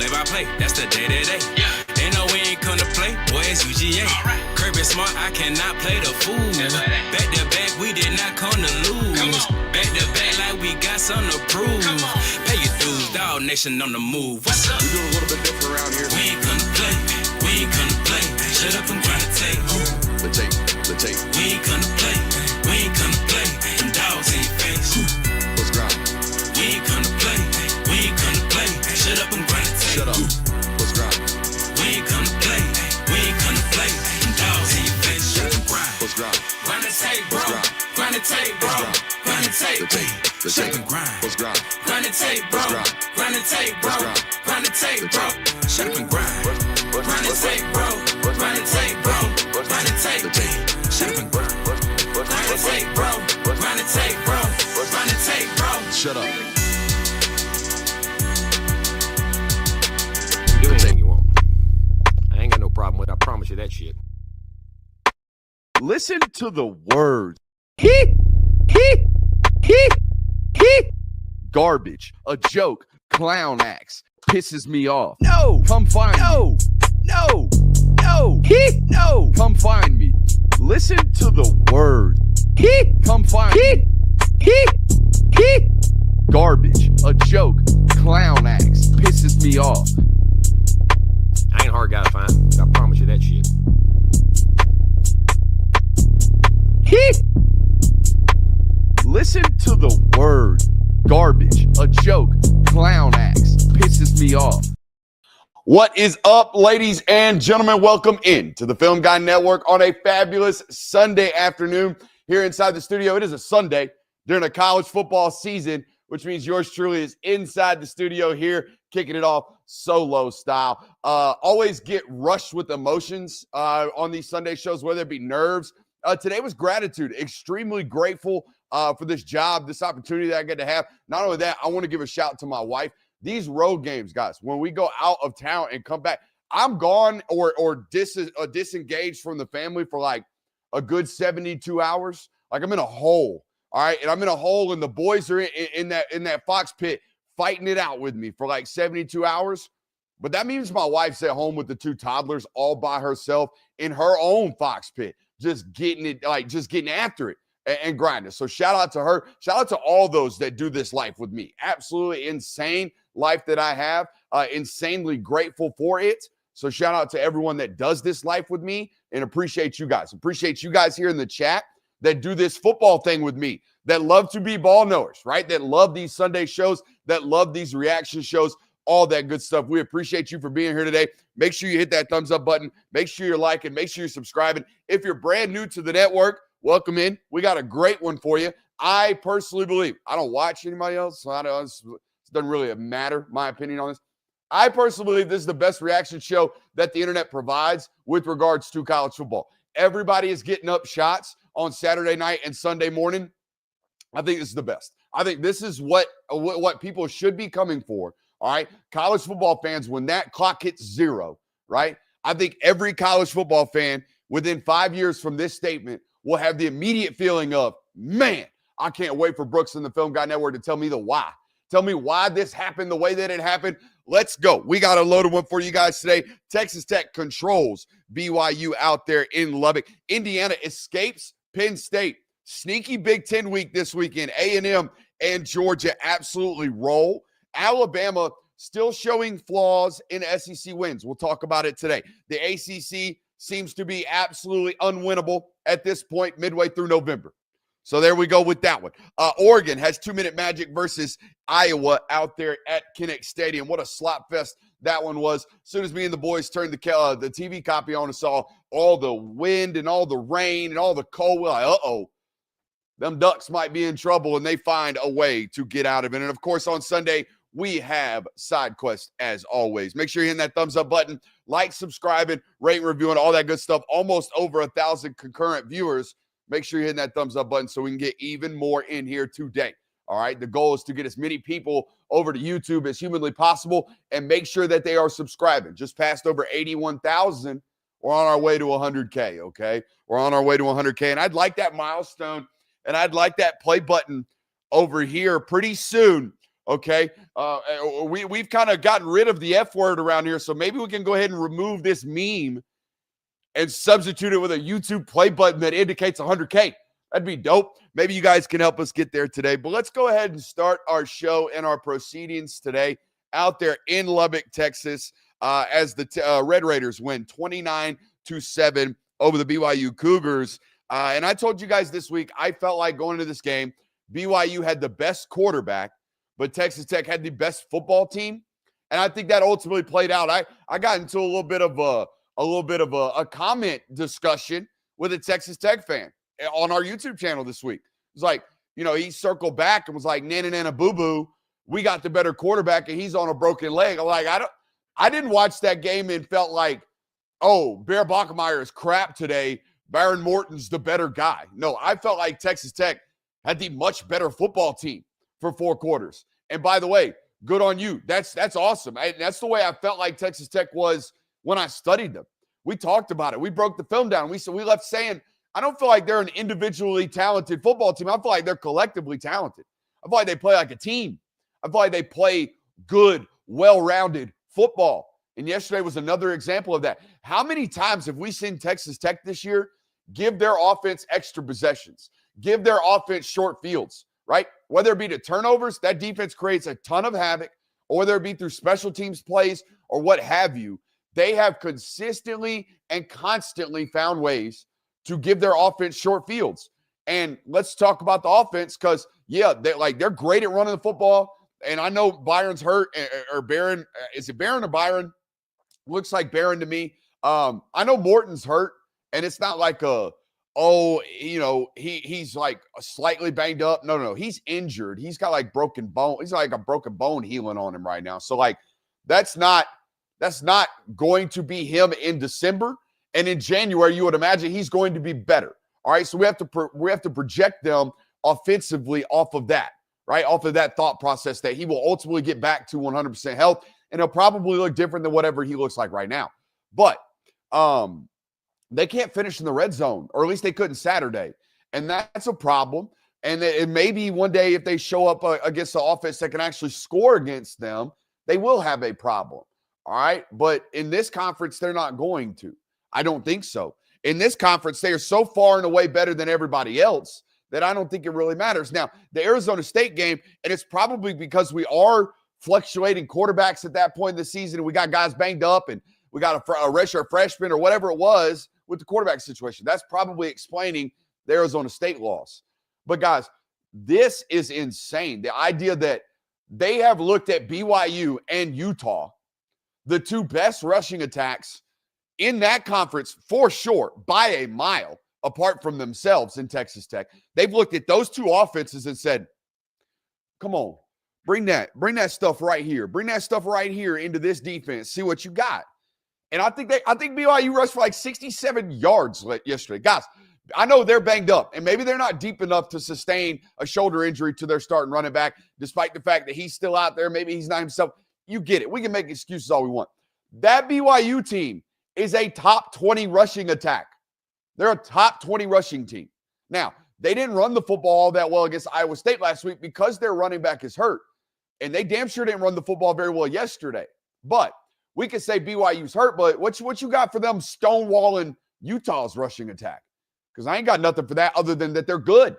play-by-play, that's the day-to-day. Yeah. They know we ain't come to play, boy, it's UGA. Right. Kirby Smart, I cannot play the fool. Back to back, we did not come to lose. Back to back, like we got something to prove. Pay your dues, dog nation on the move. What's up? We do a little bit different around here. We ain't come to play, we ain't come to play. Shut up and grind the tape. The tape, the tape. We ain't come to play, we ain't come to play. Them dogs in your face. Let's grind. We ain't come to play, we ain't come to play. Shut up and grind the tape. Shut up. Let's grind. We ain't come to play, we ain't come to play. Them dogs in your face. Shut up and grind. Let's grind. Grind the tape, bro. Grind the tape, bro. Grind the tape. The tape, the Shut tape. up and grind. Let's grind. Grind the tape, bro. Grind the tape, bro. Grind the tape, bro. Shut up and grind. Grind the tape, bro. Grind the tape, bro. Grind the tape. Shut up and grind. Grind the tape, bro. Grind the tape, bro. Grind the tape, bro. Shut up. Do anything you want. I ain't got no problem with it. I promise you that shit. Listen to the words. Garbage, a joke, clown acts, pisses me off. No, come find me. No, come find me. Listen to the words. Come find me. Garbage, a joke, clown acts, pisses me off. I ain't a hard guy to find. I promise you that shit. Listen to the words. Garbage, a joke, clown acts, pisses me off. What is up, ladies and gentlemen? Welcome in to the Film Guy Network on a fabulous Sunday afternoon here inside the studio. It is a Sunday during a college football season, which means yours truly is inside the studio here, kicking it off solo style. Always get rushed with emotions on these Sunday shows, whether it be nerves. Today was gratitude. Extremely grateful for this job, this opportunity that I get to have. Not only that, I want to give a shout out to my wife. These road games, guys, when we go out of town and come back, I'm gone or disengaged from the family for like a good 72 hours. Like I'm in a hole, all right? And I'm in a hole, and the boys are in that fox pit fighting it out with me for like 72 hours. But that means my wife's at home with the two toddlers all by herself in her own fox pit, just getting after it and grinding. So shout out to her. Shout out to all those that do this life with me. Absolutely insane life that I have. Insanely grateful for it. So shout out to everyone that does this life with me and appreciate you guys. Appreciate you guys here in the chat that do this football thing with me, that love to be ball knowers, right? That love these Sunday shows, that love these reaction shows, all that good stuff. We appreciate you for being here today. Make sure you hit that thumbs up button. Make sure you're liking. Make sure you're subscribing. If you're brand new to the network, welcome in. We got a great one for you. I personally believe, I don't watch anybody else, so it doesn't really matter, my opinion on this. I personally believe this is the best reaction show that the internet provides with regards to college football. Everybody is getting up shots on Saturday night and Sunday morning. I think this is the best. I think this is what people should be coming for. All right, college football fans, when that clock hits zero, right? I think every college football fan within 5 years from this statement will have the immediate feeling of, man, I can't wait for Brooks and the Film Guy Network to tell me the why. Tell me why this happened the way that it happened. Let's go. We got a loaded one for you guys today. Texas Tech controls BYU out there in Lubbock. Indiana escapes Penn State. Sneaky Big Ten week this weekend. A&M and Georgia absolutely roll. Alabama still showing flaws in SEC wins. We'll talk about it today. The ACC seems to be absolutely unwinnable at this point midway through November. So there we go with that one. Oregon has 2-minute magic versus Iowa out there at Kinnick Stadium. What a slop fest that one was. As soon as me and the boys turned the TV copy on and saw all the wind and all the rain and all the cold, we're like, uh-oh. Them Ducks might be in trouble, and they find a way to get out of it. And, of course, on Sunday, we have Side Quest as always. Make sure you're hitting that thumbs up button, like, subscribing, rate, reviewing, all that good stuff. Almost over 1,000 concurrent viewers. Make sure you're hitting that thumbs up button so we can get even more in here today. All right, the goal is to get as many people over to YouTube as humanly possible and make sure that they are subscribing. Just passed over 81,000. We're on our way to 100K, okay? We're on our way to 100K, and I'd like that milestone, and I'd like that play button over here pretty soon Okay. We've kind of gotten rid of the F word around here. So maybe we can go ahead and remove this meme and substitute it with a YouTube play button that indicates 100K. That'd be dope. Maybe you guys can help us get there today. But let's go ahead and start our show and our proceedings today out there in Lubbock, Texas, as the Red Raiders win 29-7 over the BYU Cougars. And I told you guys this week, I felt like going into this game, BYU had the best quarterback, but Texas Tech had the best football team. And I think that ultimately played out. I got into a little bit of a comment discussion with a Texas Tech fan on our YouTube channel this week. It was like, he circled back and was like, nana boo-boo, we got the better quarterback and he's on a broken leg. I'm like, I didn't watch that game and felt like, oh, Bear Bachmeier is crap today. Baron Morton's the better guy. No, I felt like Texas Tech had the much better football team for 4 quarters. And by the way, good on you. That's awesome. That's the way I felt like Texas Tech was when I studied them. We talked about it. We broke the film down. We left saying, I don't feel like they're an individually talented football team. I feel like they're collectively talented. I feel like they play like a team. I feel like they play good, well-rounded football. And yesterday was another example of that. How many times have we seen Texas Tech this year give their offense extra possessions, give their offense short fields, right? Whether it be to turnovers, that defense creates a ton of havoc, or whether it be through special teams plays or what have you, they have consistently and constantly found ways to give their offense short fields. And let's talk about the offense because, they're great at running the football. And I know Byron's hurt, or Barron. Is it Barron or Byron? Looks like Barron to me. I know Morton's hurt, and it's not like he's like slightly banged up. No, he's injured. He's got like broken bone. He's like a broken bone healing on him right now. So like that's not going to be him in December. And in January, you would imagine he's going to be better. All right, so we have to project them offensively off of that, right? Off of that thought process that he will ultimately get back to 100% health, and he'll probably look different than whatever he looks like right now. But they can't finish in the red zone, or at least they couldn't Saturday, and that's a problem. And maybe one day if they show up against the offense that can actually score against them, they will have a problem. All right, but in this conference, they're not going to. I don't think so. In this conference, they are so far and away better than everybody else that I don't think it really matters. Now, the Arizona State game, and it's probably because we are fluctuating quarterbacks at that point in the season, and we got guys banged up, and we got a redshirt freshman or whatever it was with the quarterback situation. That's probably explaining the Arizona State loss. But, guys, this is insane. The idea that they have looked at BYU and Utah, the two best rushing attacks in that conference for sure, by a mile apart from themselves in Texas Tech. They've looked at those two offenses and said, come on, bring that stuff right here. Bring that stuff right here into this defense. See what you got. And I think BYU rushed for like 67 yards yesterday. Guys, I know they're banged up, and maybe they're not deep enough to sustain a shoulder injury to their starting running back, despite the fact that he's still out there. Maybe he's not himself. You get it. We can make excuses all we want. That BYU team is a top 20 rushing attack. They're a top 20 rushing team. Now, they didn't run the football all that well against Iowa State last week because their running back is hurt. And they damn sure didn't run the football very well yesterday. But we could say BYU's hurt, but what you got for them stonewalling Utah's rushing attack? Because I ain't got nothing for that other than that they're good.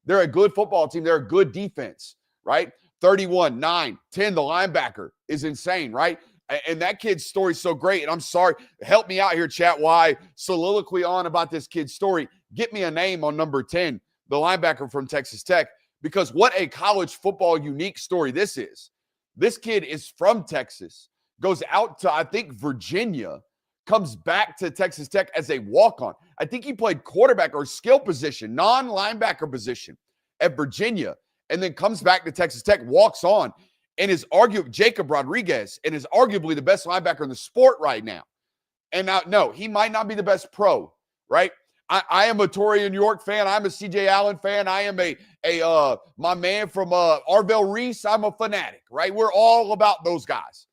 They're a good football team. They're a good defense, right? 31, 9, 10, the linebacker is insane, right? And that kid's story is so great. And I'm sorry, help me out here, chat. Why soliloquy on about this kid's story? Get me a name on number 10, the linebacker from Texas Tech, because what a college football unique story this is. This kid is from Texas, goes out to, I think, Virginia, comes back to Texas Tech as a walk-on. I think he played quarterback or skill position, non-linebacker position at Virginia, and then comes back to Texas Tech, walks on, and is Jacob Rodriguez, and is arguably the best linebacker in the sport right now. And now, no, he might not be the best pro, right? I am a Torian York fan. I'm a CJ Allen fan. I am my man from Arvell Reese. I'm a fanatic, right? We're all about those guys.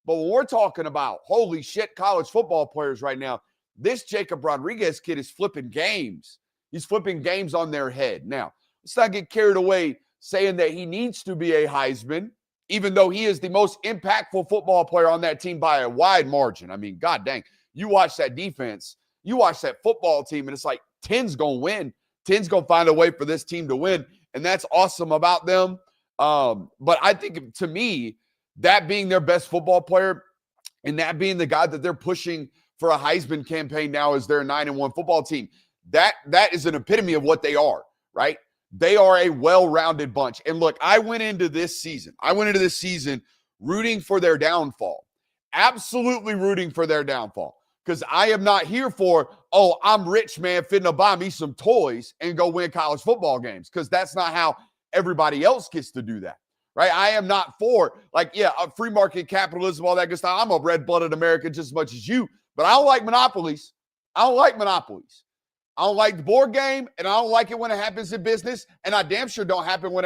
But when we're talking about, holy shit, college football players right now, this Jacob Rodriguez kid is flipping games. He's flipping games on their head. Now, let's not get carried away saying that he needs to be a Heisman, even though he is the most impactful football player on that team by a wide margin. I mean, god dang, you watch that defense, you watch that football team, and it's like 10's going to win. 10's going to find a way for this team to win, and that's awesome about them. But I think, to me, that being their best football player and that being the guy that they're pushing for a Heisman campaign now as their 9-1 football team, that is an epitome of what they are, right? They are a well-rounded bunch. And look, I went into this season rooting for their downfall, absolutely rooting for their downfall, because I am not here for, oh, I'm rich, man, finna buy me some toys and go win college football games, because that's not how everybody else gets to do that, right? I am not for, free market capitalism, all that good stuff. I'm a red-blooded American just as much as you, but I don't like monopolies. I don't like the board game, and I don't like it when it happens in business, and I damn sure don't like it when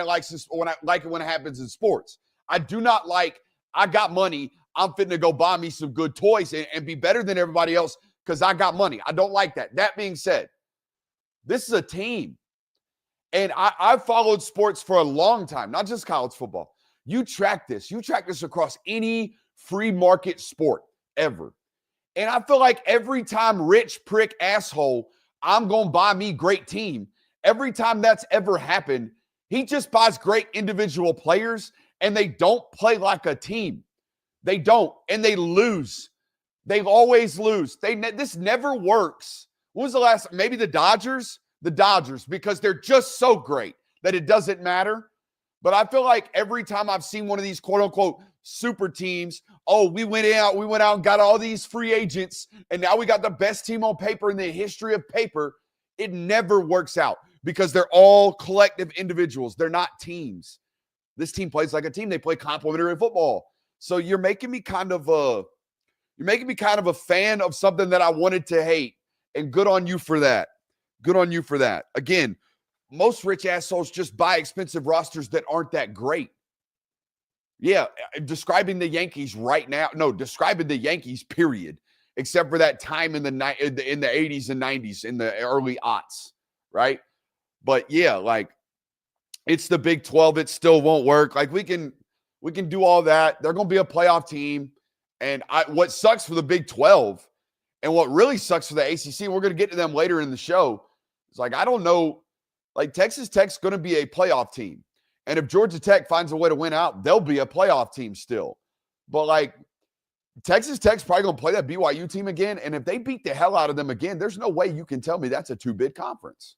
it happens in sports. I do not like, I got money, I'm fitting to go buy me some good toys and be better than everybody else because I got money. I don't like that. That being said, this is a team. And I've followed sports for a long time, not just college football. You track this across any free market sport ever. And I feel like every time rich prick asshole, I'm going to buy me great team, every time that's ever happened, he just buys great individual players and they don't play like a team. They don't, and they lose. They always lose. This never works. When was the last? Maybe the Dodgers? The Dodgers, because they're just so great that it doesn't matter. But I feel like every time I've seen one of these quote-unquote super teams, oh, we went out and got all these free agents, and now we got the best team on paper in the history of paper, it never works out because they're all collective individuals. They're not teams. This team plays like a team. They play complementary football. So you're making me kind of a fan of something that I wanted to hate, and good on you for that. Good on you for that. Again, most rich assholes just buy expensive rosters that aren't that great. Yeah, describing the Yankees right now. No, describing the Yankees, period. Except for that time in the 80s and 90s, in the early aughts, right? But yeah, like, it's the Big 12. It still won't work. Like, we can do all that. They're going to be a playoff team. And what sucks for the Big 12 and what really sucks for the ACC, and we're going to get to them later in the show, it's like, I don't know, like, Texas Tech's going to be a playoff team. And if Georgia Tech finds a way to win out, they'll be a playoff team still. But, like, Texas Tech's probably going to play that BYU team again. And if they beat the hell out of them again, there's no way you can tell me that's a two-bid conference.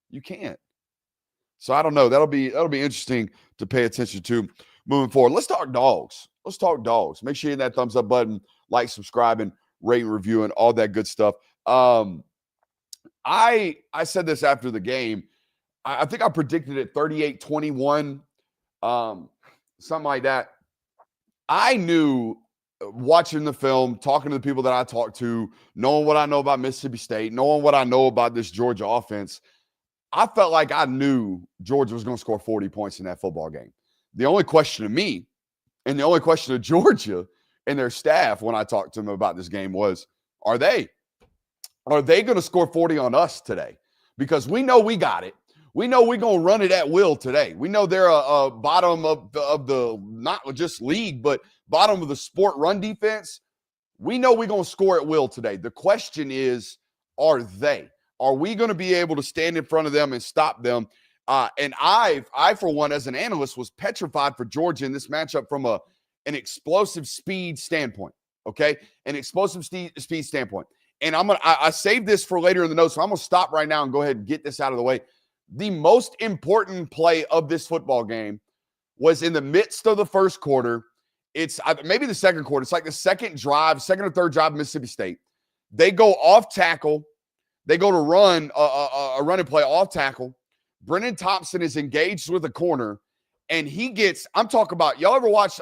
You can't. So I don't know. That'll be interesting to pay attention to moving forward. Let's talk dogs. Make sure you hit that thumbs up button, like, subscribe, and rate and review and all that good stuff. I said this after the game. I think I predicted it 38-21, something like that. I knew, watching the film, talking to the people that I talked to, knowing what I know about Mississippi State, knowing what I know about this Georgia offense, I felt like I knew Georgia was going to score 40 points in that football game. The only question to me, and the only question to Georgia and their staff when I talked to them about this game was, are they going to score 40 on us today? Because we know we got it. We know we're going to run it at will today. We know they're a bottom of the not just league, but bottom of the sport run defense. We know we're going to score at will today. The question is, are they? Are we going to be able to stand in front of them and stop them? And I, for one, as an analyst, was petrified for Georgia in this matchup from an explosive speed standpoint, okay? An explosive speed standpoint. And I saved this for later in the notes, so I'm going to stop right now and go ahead and get this out of the way. The most important play of this football game was in the midst of the first quarter. It's maybe the second quarter. It's like the second or third drive of Mississippi State. They go off tackle. They go to run a running play off tackle. Brennan Thompson is engaged with a corner, and he gets – I'm talking about – y'all ever watch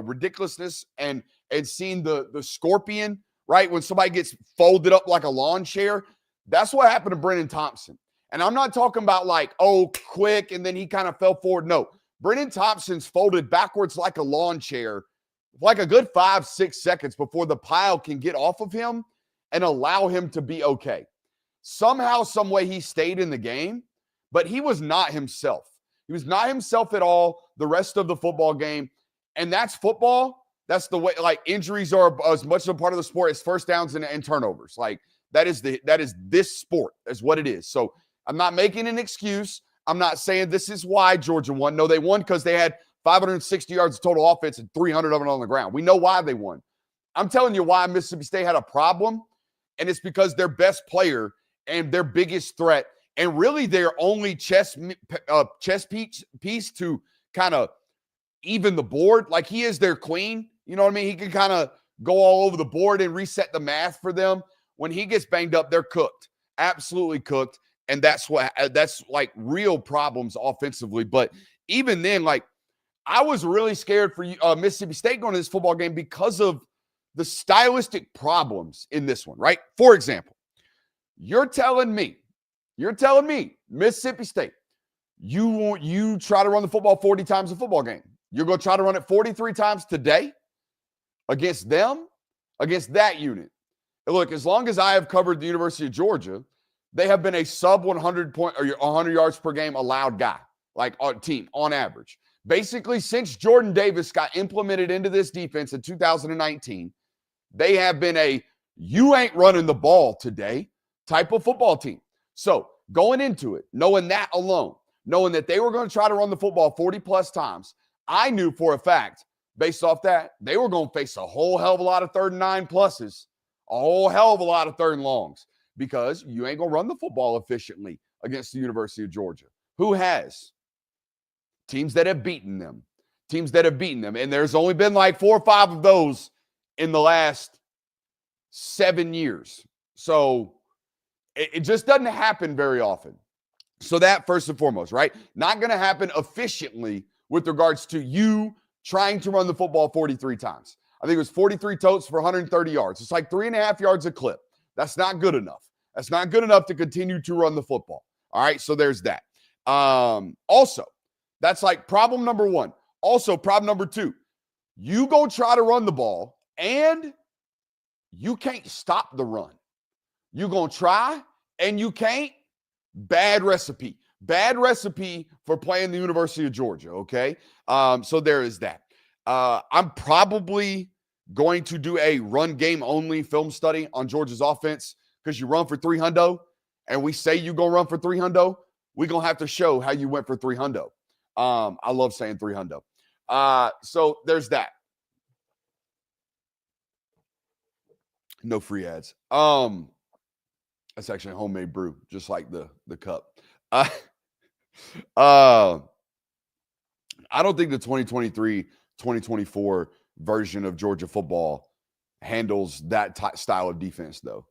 Ridiculousness and seen the scorpion, right, when somebody gets folded up like a lawn chair? That's what happened to Brennan Thompson. And I'm not talking about like, oh, quick, and then he kind of fell forward. No, Brennan Thompson's folded backwards like a lawn chair, like a good 5-6 seconds before the pile can get off of him and allow him to be okay. Somehow, some way, he stayed in the game, but he was not himself. He was not himself at all the rest of the football game. And that's football. That's the way, like, injuries are as much a part of the sport as first downs and turnovers. Like, that is this sport, is what it is. So I'm not making an excuse. I'm not saying this is why Georgia won. No, they won because they had 560 yards of total offense and 300 of it on the ground. We know why they won. I'm telling you why Mississippi State had a problem, and it's because their best player and their biggest threat and really their only chess piece to kind of even the board. Like, he is their queen. You know what I mean? He can kind of go all over the board and reset the math for them. When he gets banged up, they're cooked, absolutely cooked. And that's like real problems offensively. But even then, like, I was really scared for Mississippi State going to this football game because of the stylistic problems in this one, right? For example, you're telling me, Mississippi State, you try to run the football 40 times a football game. You're going to try to run it 43 times today against them, against that unit. And look, as long as I have covered the University of Georgia, they have been a sub 100 point or 100 yards per game allowed guy, like on team on average. Basically, since Jordan Davis got implemented into this defense in 2019, they have been a you ain't running the ball today type of football team. So going into it, knowing that alone, knowing that they were going to try to run the football 40 plus times, I knew for a fact, based off that, they were going to face a whole hell of a lot of 3rd and 9 pluses, a whole hell of a lot of 3rd and longs, because you ain't going to run the football efficiently against the University of Georgia. Who has? Teams that have beaten them. And there's only been like 4 or 5 of those in the last 7 years. So it just doesn't happen very often. So that, first and foremost, right? Not going to happen efficiently with regards to you trying to run the football 43 times. I think it was 43 totes for 130 yards. It's like 3.5 yards a clip. That's not good enough. That's not good enough to continue to run the football. All right, so there's that. Also, that's like problem number 1. Also, problem number 2, you go try to run the ball and you can't stop the run. You're going to try and you can't. Bad recipe. Bad recipe for playing the University of Georgia, okay? So there is that. I'm probably going to do a run game only film study on Georgia's offense, because you run for 300 and we say you're going to run for 300, we're going to have to show how you went for 300. I love saying 300. So there's that. No free ads. That's actually a homemade brew, just like the cup. I don't think the 2023-2024 version of Georgia football handles that style of defense, though.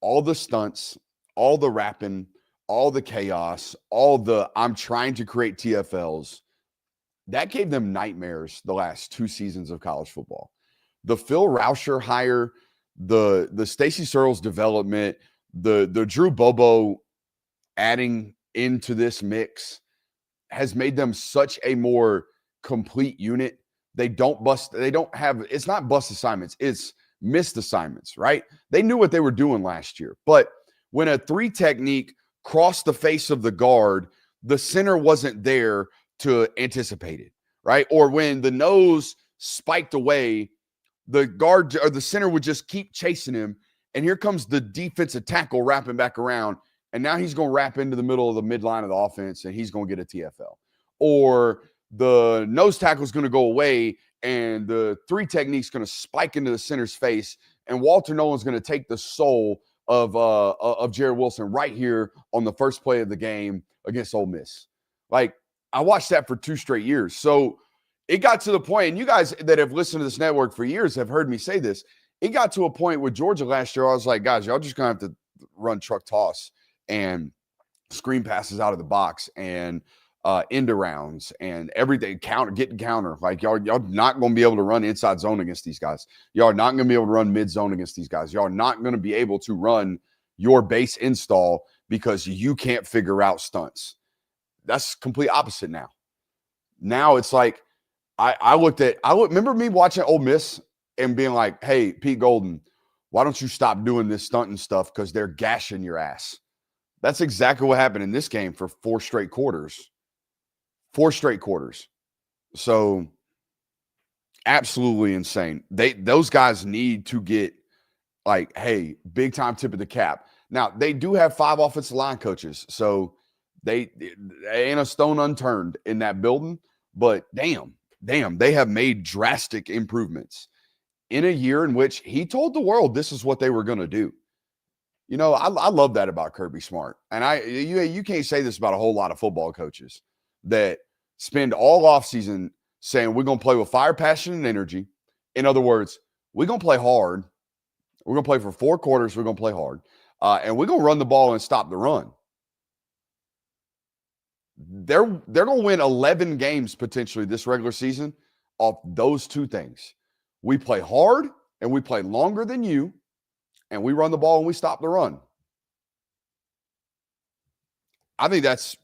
All the stunts, all the rapping, all the chaos, all the I'm trying to create TFLs, that gave them nightmares the last 2 seasons of college football. The Phil Rauscher hire, the Stacey Searles development, the Drew Bobo adding into this mix has made them such a more complete unit. It's not bust assignments, it's missed assignments, right? They knew what they were doing last year. But when a 3 technique crossed the face of the guard, the center wasn't there to anticipate it, right? Or when the nose spiked away, the guard or the center would just keep chasing him. And here comes the defensive tackle wrapping back around. And now he's going to wrap into the middle of the midline of the offense and he's going to get a TFL. Or the nose tackle is going to go away and the 3 technique is going to spike into the center's face. And Walter Nolan's going to take the soul of Jared Wilson right here on the first play of the game against Ole Miss. Like, I watched that for 2 straight years. So it got to the point, and you guys that have listened to this network for years have heard me say this. It got to a point with Georgia last year, I was like, guys, y'all just going to have to run truck toss and screen passes out of the box and end arounds and everything, getting counter. Like, y'all not going to be able to run inside zone against these guys. Y'all are not going to be able to run mid zone against these guys. Y'all are not going to be able to run your base install because you can't figure out stunts. That's complete opposite now. Now it's like, I remember me watching Ole Miss and being like, hey, Pete Golden, why don't you stop doing this stunting stuff? Because they're gashing your ass. That's exactly what happened in this game for 4 straight quarters. 4 straight quarters. So Absolutely insane. Those guys need to get like, hey, big time tip of the cap. Now, they do have 5 offensive line coaches, so they ain't a stone unturned in that building, but damn, they have made drastic improvements in a year in which he told the world this is what they were going to do. You know, I love that about Kirby Smart. And you can't say this about a whole lot of football coaches that spend all offseason saying we're going to play with fire, passion, and energy. In other words, we're going to play hard. We're going to play for 4 quarters. We're going to play hard. And we're going to run the ball and stop the run. They're going to win 11 games potentially this regular season off those 2 things. We play hard and we play longer than you, and we run the ball and we stop the run. I think that's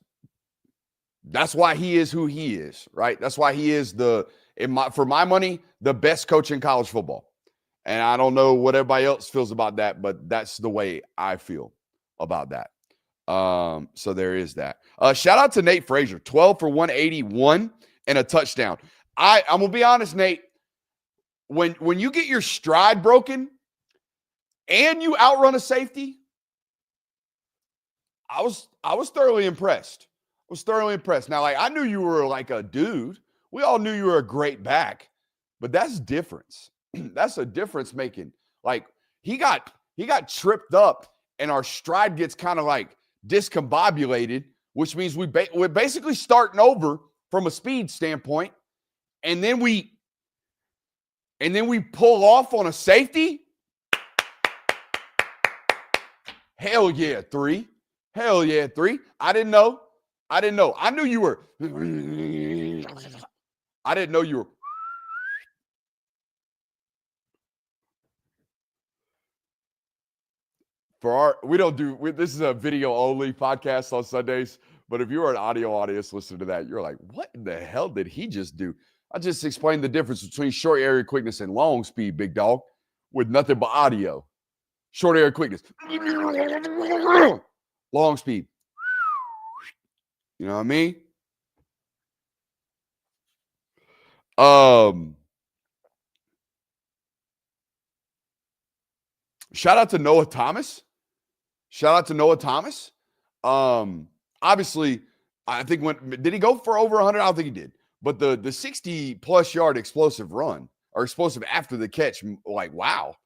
why he is who he is, right? That's why he is for my money, the best coach in college football. And I don't know what everybody else feels about that, but that's the way I feel about that. So there is that. Shout out to Nate Frazier, 12 for 181 and a touchdown. I'm gonna be honest, Nate. When you get your stride broken and you outrun a safety, I was thoroughly impressed. Now, like, I knew you were like a dude. We all knew you were a great back, but that's difference. That's a difference making. Like, he got tripped up and our stride gets kind of like discombobulated, which means we're basically starting over from a speed standpoint. And then we pull off on a safety. Hell yeah, 3. Hell yeah, 3. I didn't know. I knew you were. I didn't know you were. This is a video only podcast on Sundays, but if you are an audio audience listening to that, you're like, what in the hell did he just do? I just explained the difference between short area quickness and long speed, big dog, with nothing but audio. Short area quickness. Long speed. You know what I mean? Shout out to Noah Thomas. Obviously, I think did he go for over 100? I don't think he did. But the 60-plus yard explosive run or explosive after the catch, like, wow.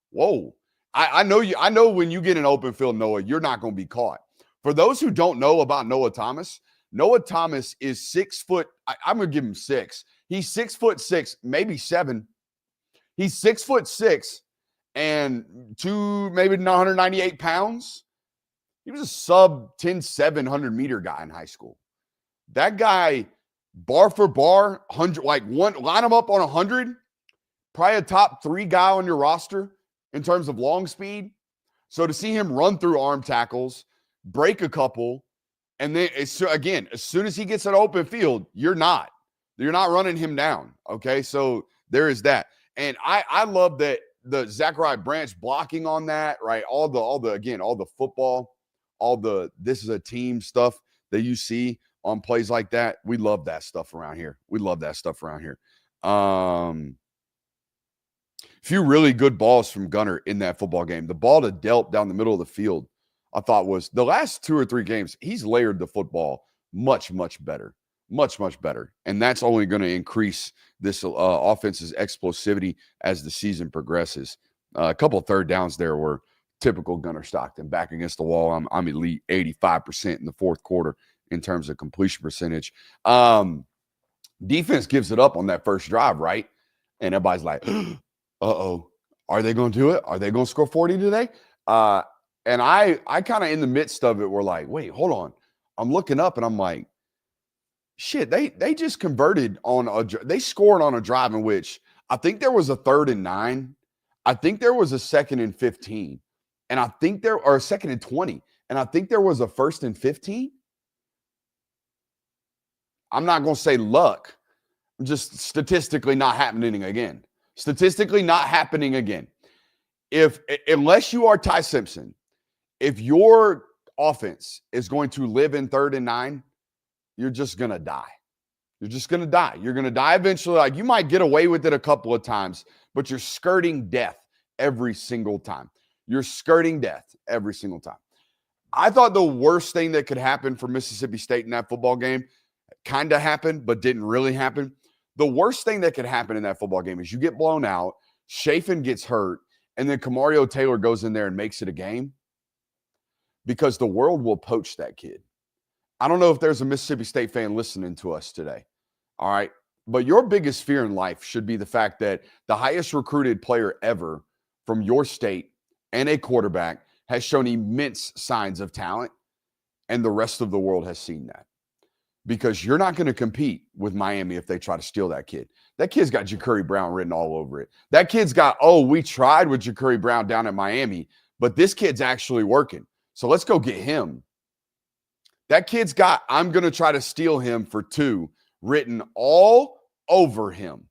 Whoa. I know when you get an open field, Noah, you're not going to be caught. For those who don't know about Noah Thomas is 6 foot. I'm going to give him 6. He's 6'6", maybe 7. He's 6'6" and maybe 198 pounds. He was a sub 10-700 meter guy in high school. That guy, bar for bar, 100, like line him up on 100, probably a top 3 guy on your roster in terms of long speed. So to see him run through arm tackles, break a couple, and then as soon as he gets an open field, you're not running him down. Okay, so there is that, and I love that the Zachariah Branch blocking on that, right? All the football, this is a team stuff that you see on plays like that. We love that stuff around here. Few really good balls from Gunner in that football game. The ball to Delp down the middle of the field, I thought was the last 2 or 3 games, he's layered the football much, much better. Much, much better. And that's only going to increase this offense's explosivity as the season progresses. A couple of third downs there were typical Gunner Stockton. Back against the wall, I'm elite 85% in the fourth quarter in terms of completion percentage. Defense gives it up on that first drive, right? And everybody's like, uh-oh, are they going to do it? Are they going to score 40 today? And I kind of in the midst of it were like, wait, hold on. I'm looking up and I'm like, shit, they just converted they scored on a drive in which I think there was a 3rd and 9. I think there was a 2nd and 15. And I think a 2nd and 20. And I think there was a 1st and 15. I'm not going to say luck. Just statistically not happening again. Unless you are Ty Simpson, if your offense is going to live in 3rd and 9, you're just going to die. You're just going to die. You're going to die eventually. Like, you might get away with it a couple of times, but you're skirting death every single time. You're skirting death every single time. I thought the worst thing that could happen for Mississippi State in that football game kind of happened, but didn't really happen. The worst thing that could happen in that football game is you get blown out, Chafin gets hurt, and then Kamario Taylor goes in there and makes it a game, because the world will poach that kid. I don't know if there's a Mississippi State fan listening to us today. All right. But your biggest fear in life should be the fact that the highest recruited player ever from your state and a quarterback has shown immense signs of talent, and the rest of the world has seen that. Because you're not going to compete with Miami if they try to steal that kid. That kid's got Ja'Curry Brown written all over it. That kid's got, oh, we tried with Ja'Curry Brown down at Miami, but this kid's actually working. So let's go get him. That kid's got, I'm going to try to steal him for 2 written all over him.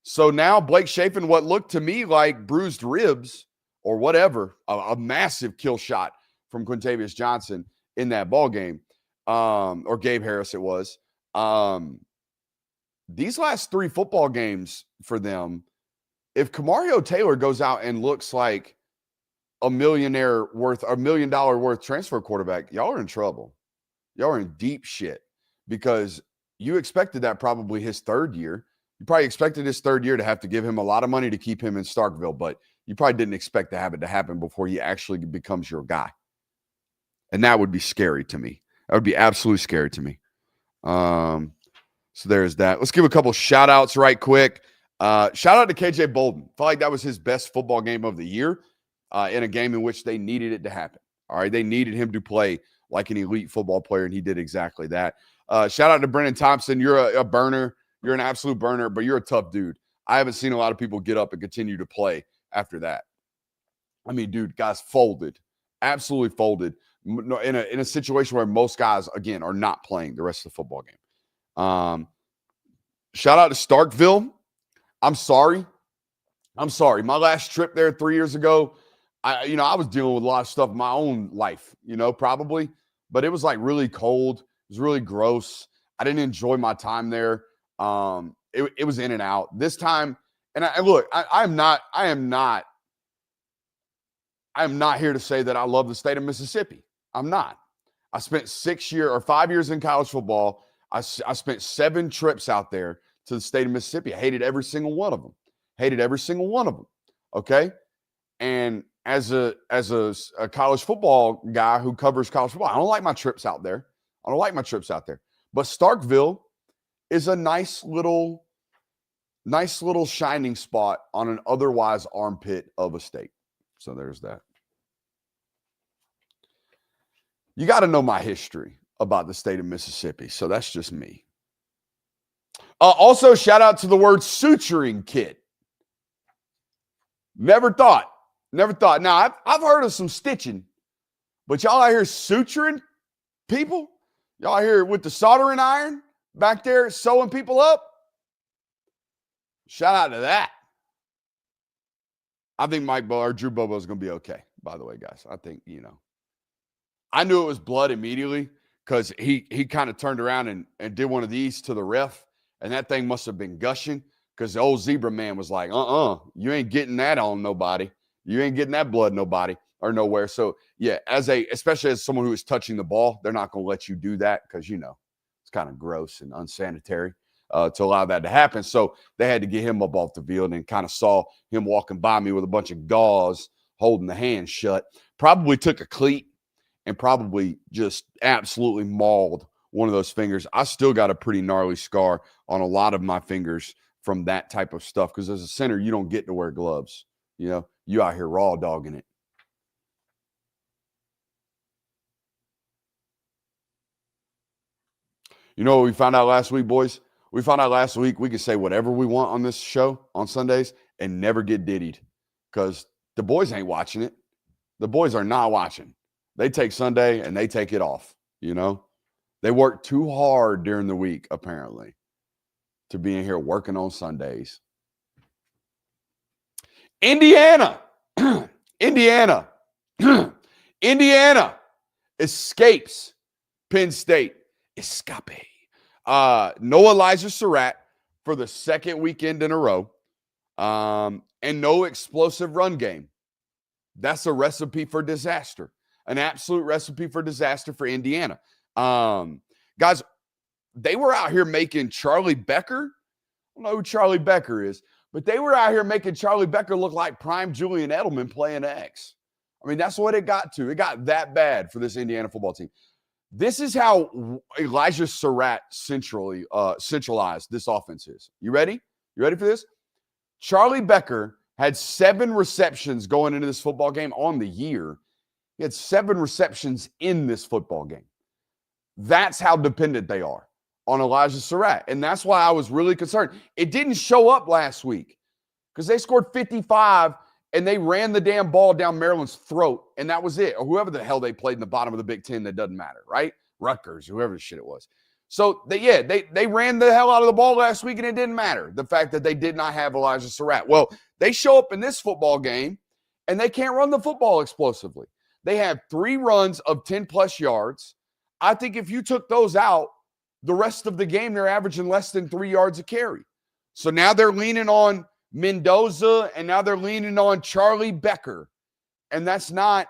So now Blake Chafin, what looked to me like bruised ribs or whatever, a massive kill shot from Quintavious Johnson in that ball game, or Gabe Harris it was. These last 3 football games for them, if Kamario Taylor goes out and looks like $1 million worth transfer quarterback, y'all are in trouble. Y'all are in deep shit, because you expected that probably his 3rd year. You probably expected his 3rd year to have to give him a lot of money to keep him in Starkville, but you probably didn't expect to have it to happen before he actually becomes your guy. And that would be scary to me. That would be absolutely scary to me. So there's that. Let's give a couple shout outs right quick. Shout out to KJ Bolden. Felt like that was his best football game of the year, in a game in which they needed it to happen. All right. They needed him to play like an elite football player, and he did exactly that. Shout out to Brennan Thompson. You're a burner. You're an absolute burner, but you're a tough dude. I haven't seen a lot of people get up and continue to play after that. I mean, dude, guys folded, absolutely folded in a situation where most guys, again, are not playing the rest of the football game. Shout out to Starkville. I'm sorry. My last trip there 3 years ago, I was dealing with a lot of stuff in my own life, probably, but it was like really cold. It was really gross. I didn't enjoy my time there. It was in and out this time. And I am not here to say that I love the state of Mississippi. I'm not. I spent 5 years in college football. I spent 7 trips out there to the state of Mississippi. I hated every single one of them. Okay. And as a college football guy who covers college football, I don't like my trips out there. But Starkville is a nice little shining spot on an otherwise armpit of a state. So there's that. You got to know my history about the state of Mississippi. So that's just me. Also, shout out to the word suturing kit. Never thought. Now, I've heard of some stitching, but y'all out here suturing people? Y'all out here with the soldering iron back there sewing people up? Shout out to that. I think Drew Bobo is going to be okay, by the way, guys. I think, I knew it was blood immediately because he kind of turned around and did one of these to the ref, and that thing must have been gushing because the old zebra man was like, you ain't getting that on nobody. You ain't getting that blood nobody or nowhere. So, yeah, especially as someone who is touching the ball, they're not going to let you do that because, it's kind of gross and unsanitary to allow that to happen. So they had to get him up off the field, and kind of saw him walking by me with a bunch of gauze holding the hand shut. Probably took a cleat and probably just absolutely mauled one of those fingers. I still got a pretty gnarly scar on a lot of my fingers from that type of stuff because as a center, you don't get to wear gloves. You out here raw dogging it. You know what we found out last week, boys? We found out last week we could say whatever we want on this show on Sundays and never get diddied because the boys ain't watching it. The boys are not watching. They take Sunday and they take it off, They work too hard during the week, apparently, to be in here working on Sundays. Indiana escapes Penn State. Escape. No Elijah Surratt for the second weekend in a row. And no explosive run game. That's a recipe for disaster. An absolute recipe for disaster for Indiana. Guys, they were out here making Charlie Becker. I don't know who Charlie Becker is, but they were out here making Charlie Becker look like prime Julian Edelman playing X. I mean, that's what it got to. It got that bad for this Indiana football team. This is how Elijah Surratt centralized this offense is. You ready? You ready for this? Charlie Becker had 7 receptions going into this football game on the year. He had 7 receptions in this football game. That's how dependent they are on Elijah Surratt. And that's why I was really concerned. It didn't show up last week because they scored 55 and they ran the damn ball down Maryland's throat, and that was it. Or whoever the hell they played in the bottom of the Big Ten, that doesn't matter, right? Rutgers, whoever the shit it was. So, they ran the hell out of the ball last week, and it didn't matter, the fact that they did not have Elijah Surratt. Well, they show up in this football game, and they can't run the football explosively. They have 3 runs of 10-plus yards. I think if you took those out, the rest of the game, they're averaging less than 3 yards a carry. So now they're leaning on Mendoza, and now they're leaning on Charlie Becker. And that's not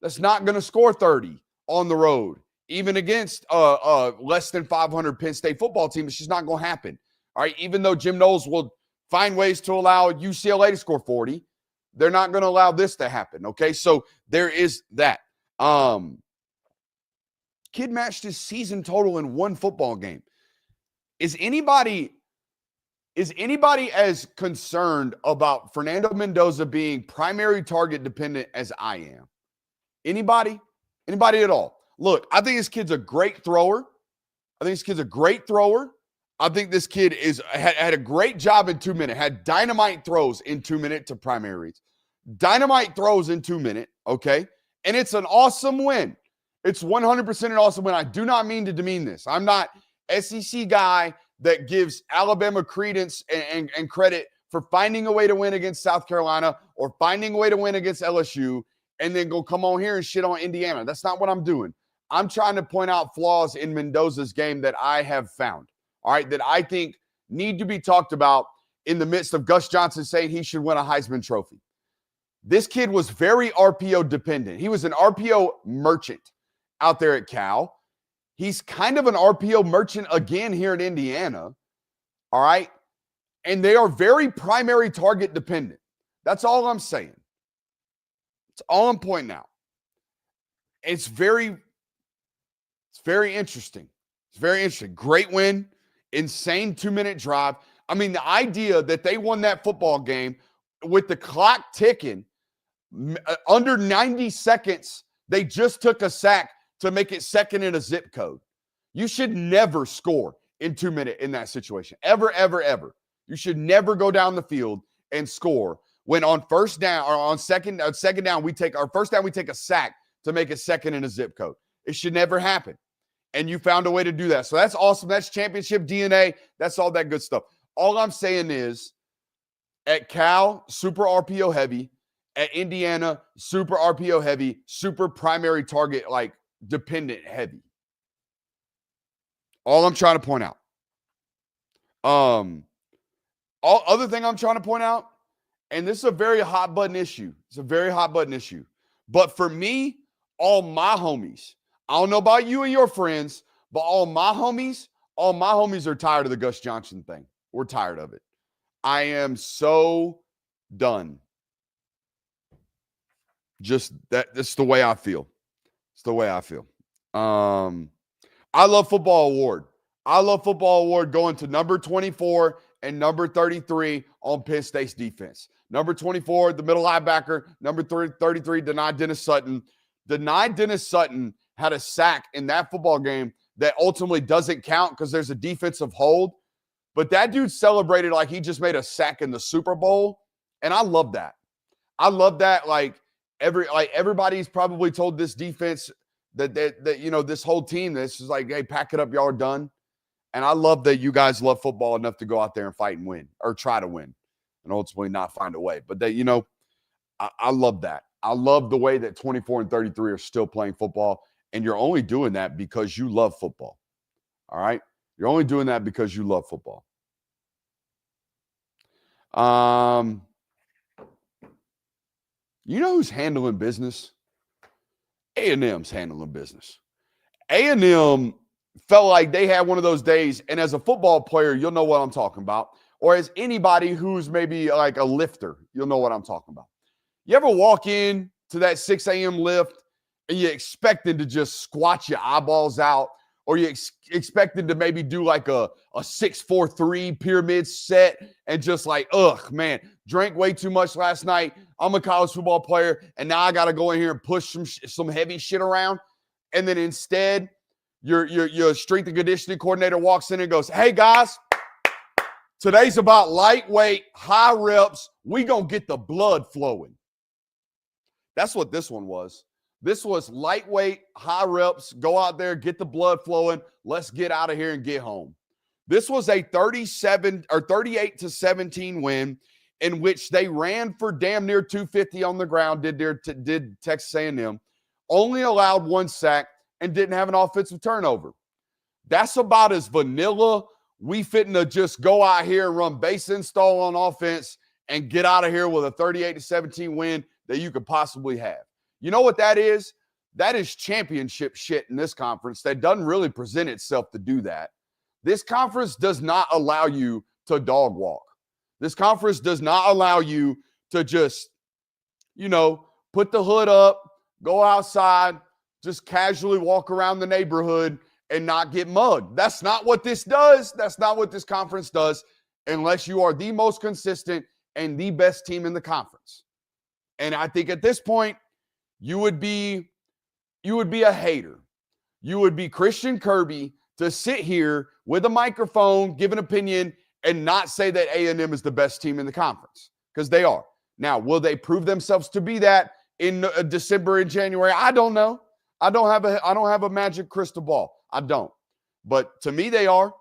going to score 30 on the road. Even against less than 500 Penn State football team, it's just not going to happen. All right, even though Jim Knowles will find ways to allow UCLA to score 40, they're not going to allow this to happen, okay? So there is that. Kid matched his season total in 1 football game. Is anybody as concerned about Fernando Mendoza being primary target dependent as I am? Anybody? Anybody at all? Look, I think this kid's a great thrower. I think this kid had a great job in 2 minutes, had dynamite throws in 2 minutes to primaries. Dynamite throws in 2 minutes, okay? And it's an awesome win. It's 100% an awesome win. I do not mean to demean this. I'm not SEC guy that gives Alabama credence and credit for finding a way to win against South Carolina or finding a way to win against LSU and then go come on here and shit on Indiana. That's not what I'm doing. I'm trying to point out flaws in Mendoza's game that I have found, all right, that I think need to be talked about in the midst of Gus Johnson saying he should win a Heisman Trophy. This kid was very RPO dependent. He was an RPO merchant out there at Cal. He's kind of an RPO merchant again here in Indiana, all right? And they are very primary target dependent. That's all I'm saying. That's all I'm pointing out. It's very interesting. It's very interesting. Great win. Insane 2-minute drive. I mean, the idea that they won that football game with the clock ticking, under 90 seconds, they just took a sack to make it second in a zip code. You should never score in 2 minutes in that situation. Ever, ever, ever. You should never go down the field and score when on first down or on second down, we take a sack to make it second in a zip code. It should never happen. And you found a way to do that. So that's awesome. That's championship DNA. That's all that good stuff. All I'm saying is at Cal, super RPO heavy. At Indiana, super RPO heavy, super primary target, like dependent heavy. All I'm trying to point out. All other thing I'm trying to point out, and this is a very hot button issue. It's a very hot button issue. But for me, all my homies, I don't know about you and your friends, but all my homies are tired of the Gus Johnson thing. We're tired of it. I am so done. Just that's the way I feel. It's the way I feel. I love football award. I love football award going to number 24 and number 33 on Penn State's defense. Number 24, the middle linebacker. Number 33, Deni Dennis Sutton. Deni Dennis Sutton had a sack in that football game that ultimately doesn't count because there's a defensive hold. But that dude celebrated like he just made a sack in the Super Bowl. And I love that. I love that. Like everybody's probably told this defense that you know, this whole team, this is like, hey, pack it up, y'all are done. And I love that you guys love football enough to go out there and fight and win, or try to win, and ultimately not find a way. But that, you know, I love that. I love the way that 24 and 33 are still playing football, and you're only doing that because you love football. All right? You're only doing that because you love football. You know who's handling business? A&M's handling business. A&M felt like they had one of those days, and as a football player, you'll know what I'm talking about, or as anybody who's maybe like a lifter, you'll know what I'm talking about. You ever walk in to that 6 a.m. lift and you expected to just squat your eyeballs out, or you expected to maybe do like a 6-4-3 pyramid set and just like, ugh, man, drank way too much last night. I'm a college football player, and now I got to go in here and push some heavy shit around. And then instead, your strength and conditioning coordinator walks in and goes, hey, guys, today's about lightweight, high reps. We going to get the blood flowing. That's what this one was. This was lightweight, high reps. Go out there, get the blood flowing. Let's get out of here and get home. This was a 38-17 win in which they ran for damn near 250 on the ground, did Texas A&M, only allowed 1 sack, and didn't have an offensive turnover. That's about as vanilla. We fitting to just go out here and run base install on offense and get out of here with a 38-17 win that you could possibly have. You know what that is? That is championship shit in this conference that doesn't really present itself to do that. This conference does not allow you to dog walk. This conference does not allow you to just, put the hood up, go outside, just casually walk around the neighborhood and not get mugged. That's not what this does. That's not what this conference does unless you are the most consistent and the best team in the conference. And I think at this point, you would be a hater. You would be Christian Kirby to sit here with a microphone, give an opinion, and not say that A&M is the best team in the conference, because they are. Now, will they prove themselves to be that in December and January? I don't know. I don't have a magic crystal ball. I don't. But to me, they are.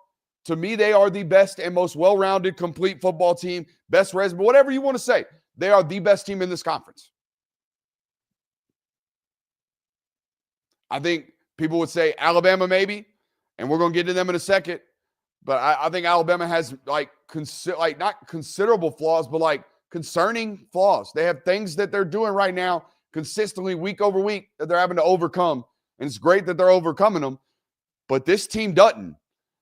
To me, they are the best and most well-rounded, complete football team, best resume, whatever you want to say. They are the best team in this conference. I think people would say Alabama maybe, and we're going to get to them in a second. But I think Alabama has not considerable flaws, but concerning flaws. They have things that they're doing right now consistently week over week that they're having to overcome. And it's great that they're overcoming them. But this team doesn't.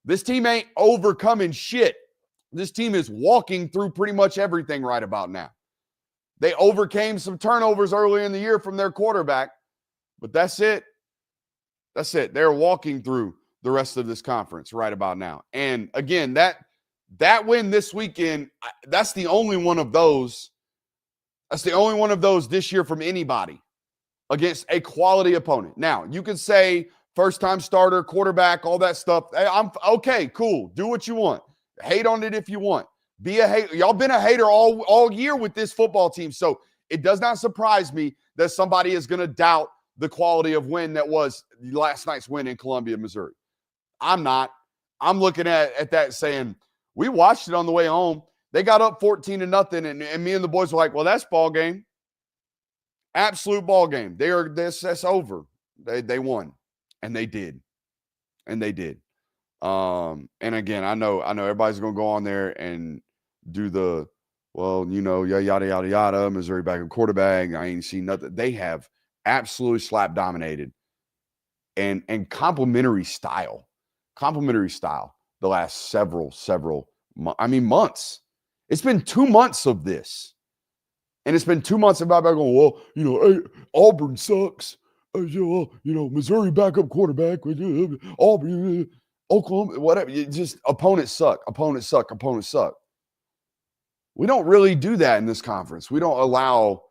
This team ain't overcoming shit. This team is walking through pretty much everything right about now. They overcame some turnovers early in the year from their quarterback, but that's it. That's it. They're walking through the rest of this conference right about now. And again, that win this weekend, that's the only one of those. That's the only one of those this year from anybody against a quality opponent. Now, you can say first-time starter, quarterback, all that stuff. I'm okay, cool. Do what you want. Hate on it if you want. Be a hater. Y'all been a hater all year with this football team. So it does not surprise me that somebody is going to doubt the quality of win that was last night's win in Columbia, Missouri. I'm not. I'm looking at that saying, we watched it on the way home. They got up 14-0, and me and the boys were like, well, that's ball game. Absolute ball game. That's over. They won. And they did. And again, I know everybody's going to go on there and do the, yada, yada, yada, Missouri backup quarterback. I ain't seen nothing. They have absolutely slap dominated and complimentary style the last several months. It's been 2 months of this. And it's been 2 months of everybody going, Auburn sucks. Missouri backup quarterback, Auburn, Oklahoma, whatever. Just opponents suck. We don't really do that in this conference. We don't allow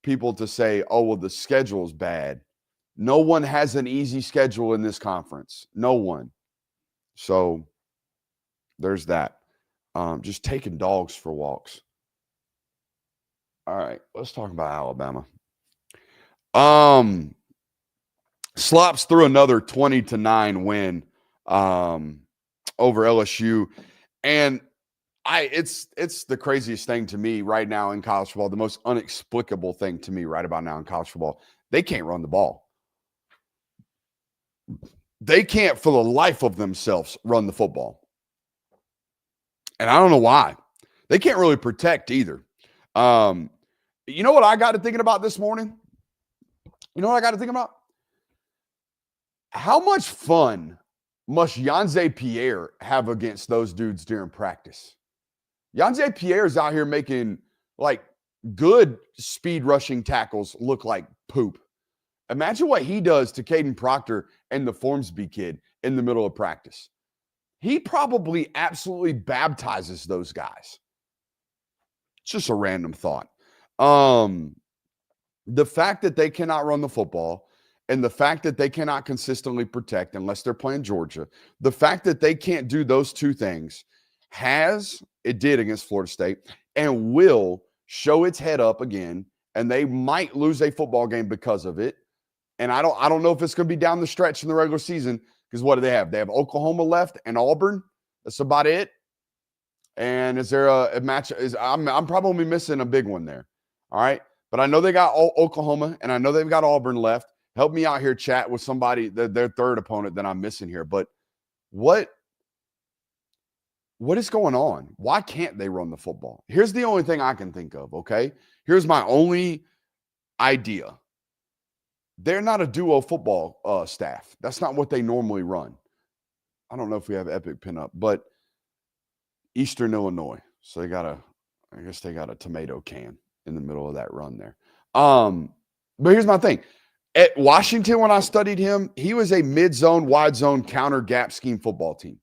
people to say, the schedule's bad. No one has an easy schedule in this conference. No one. So there's that. Just taking dogs for walks. All right, let's talk about Alabama. Slops through another 20-9 win over LSU. And it's the craziest thing to me right now in college football, the most inexplicable thing to me right about now in college football. They can't run the ball. they can't for the life of themselves run the football. And I don't know why. They can't really protect either. You know what I got to thinking about this morning? You know what I got to think about? How much fun must Yanze Pierre have against those dudes during practice? Yanze Pierre is out here making like good speed rushing tackles look like poop. Imagine what he does to Caden Proctor and the Formsby kid in the middle of practice. He probably absolutely baptizes those guys. It's just a random thought. The fact that they cannot run the football and the fact that they cannot consistently protect unless they're playing Georgia, the fact that they can't do those two things it did against Florida State and will show its head up again, and they might lose a football game because of it. And I don't know if it's going to be down the stretch in the regular season, because what do they have? They have Oklahoma left and Auburn. That's about it. And is there a match? I'm probably missing a big one there. All right. But I know they got Oklahoma and I know they've got Auburn left. Help me out here, chat, with somebody, their third opponent that I'm missing here. But what is going on? Why can't they run the football? Here's the only thing I can think of, okay? Here's my only idea. They're not a duo football staff. That's not what they normally run. I don't know if we have Epic pin up, but Eastern Illinois. So I guess they got a tomato can in the middle of that run there. But here's my thing. At Washington, when I studied him, he was a mid-zone, wide zone, counter gap scheme football team.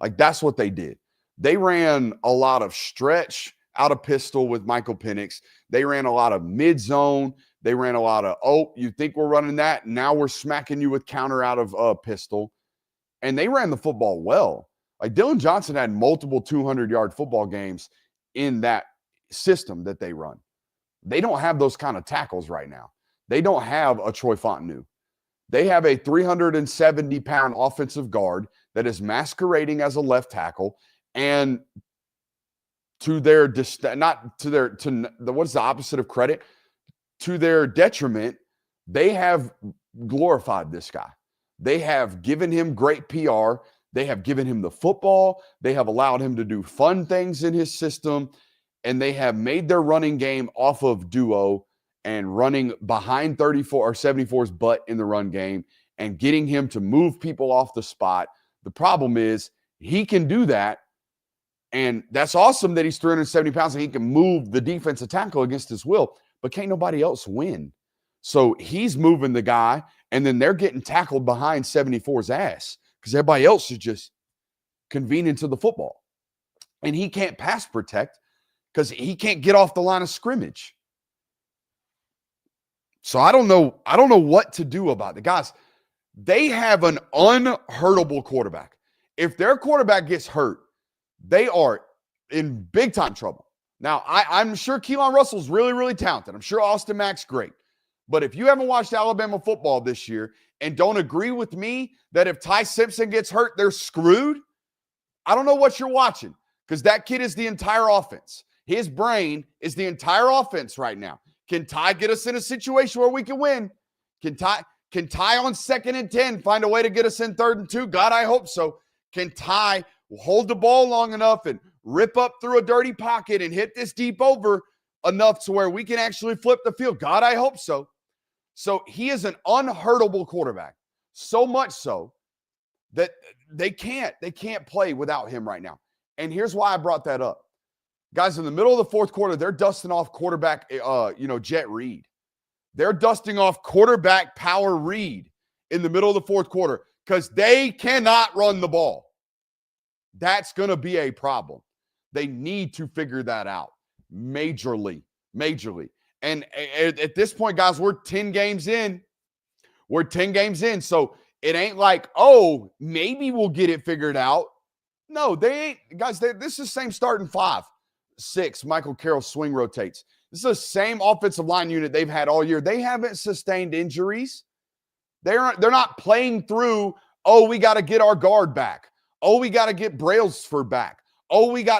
Like, that's what they did. They ran a lot of stretch out of pistol with Michael Penix. They ran a lot of mid-zone. They ran a lot of, you think we're running that? Now we're smacking you with counter out of pistol. And they ran the football well. Like, Dylan Johnson had multiple 200-yard football games in that system that they run. They don't have those kind of tackles right now. They don't have a Troy Fontenot. They have a 370-pound offensive guard that is masquerading as a left tackle, and what's the opposite of credit? To their detriment, they have glorified this guy. They have given him great PR. They have given him the football. They have allowed him to do fun things in his system, and they have made their running game off of duo and running behind 34 or 74's butt in the run game and getting him to move people off the spot. The problem is he can do that, and that's awesome that he's 370 pounds and he can move the defensive tackle against his will, but can't nobody else win. So he's moving the guy, and then they're getting tackled behind 74's ass because everybody else is just convening to the football. And he can't pass protect because he can't get off the line of scrimmage. So I don't know what to do about it. Guys, they have an unhurtable quarterback. If their quarterback gets hurt, they are in big time trouble. Now, I'm sure Keelan Russell's really, really talented. I'm sure Austin Mack's great. But if you haven't watched Alabama football this year and don't agree with me that if Ty Simpson gets hurt, they're screwed, I don't know what you're watching, because that kid is the entire offense. His brain is the entire offense right now. Can Ty get us in a situation where we can win? Can Ty on 2nd and 10 find a way to get us in 3rd and 2? God, I hope so. Can Ty hold the ball long enough and rip up through a dirty pocket and hit this deep over enough to where we can actually flip the field? God, I hope so. So he is an unhurtable quarterback. So much so that they can't play without him right now. And here's why I brought that up. Guys, in the middle of the fourth quarter, they're dusting off quarterback, Jet Reed. They're dusting off quarterback Power Reed in the middle of the fourth quarter because they cannot run the ball. That's going to be a problem. They need to figure that out majorly. And at this point, guys, we're 10 games in. So it ain't like, maybe we'll get it figured out. No, they ain't. Guys, this is the same starting 5. 6, Michael Carroll swing rotates. This is the same offensive line unit they've had all year. They haven't sustained injuries. They're not playing through, we got to get our guard back. We got to get Brailsford back.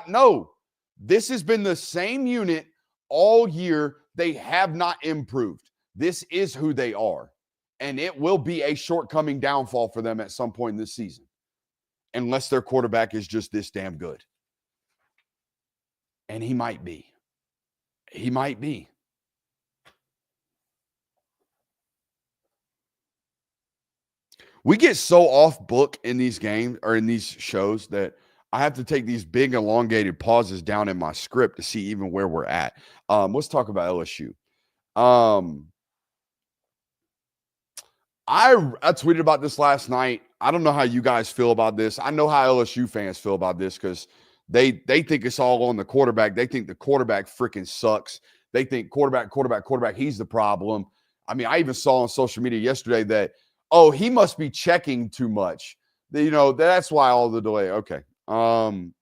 No. This has been the same unit all year. They have not improved. This is who they are. And it will be a shortcoming downfall for them at some point in this season, unless their quarterback is just this damn good. And he might be. He might be. We get so off book in these games or in these shows that I have to take these big elongated pauses down in my script to see even where we're at. Let's talk about LSU. I tweeted about this last night. I don't know how you guys feel about this. I know how LSU fans feel about this because they think it's all on the quarterback. They think the quarterback freaking sucks. They think quarterback, he's the problem. I mean, I even saw on social media yesterday that, oh, he must be checking too much. You know, that's why all the delay. Okay. I'm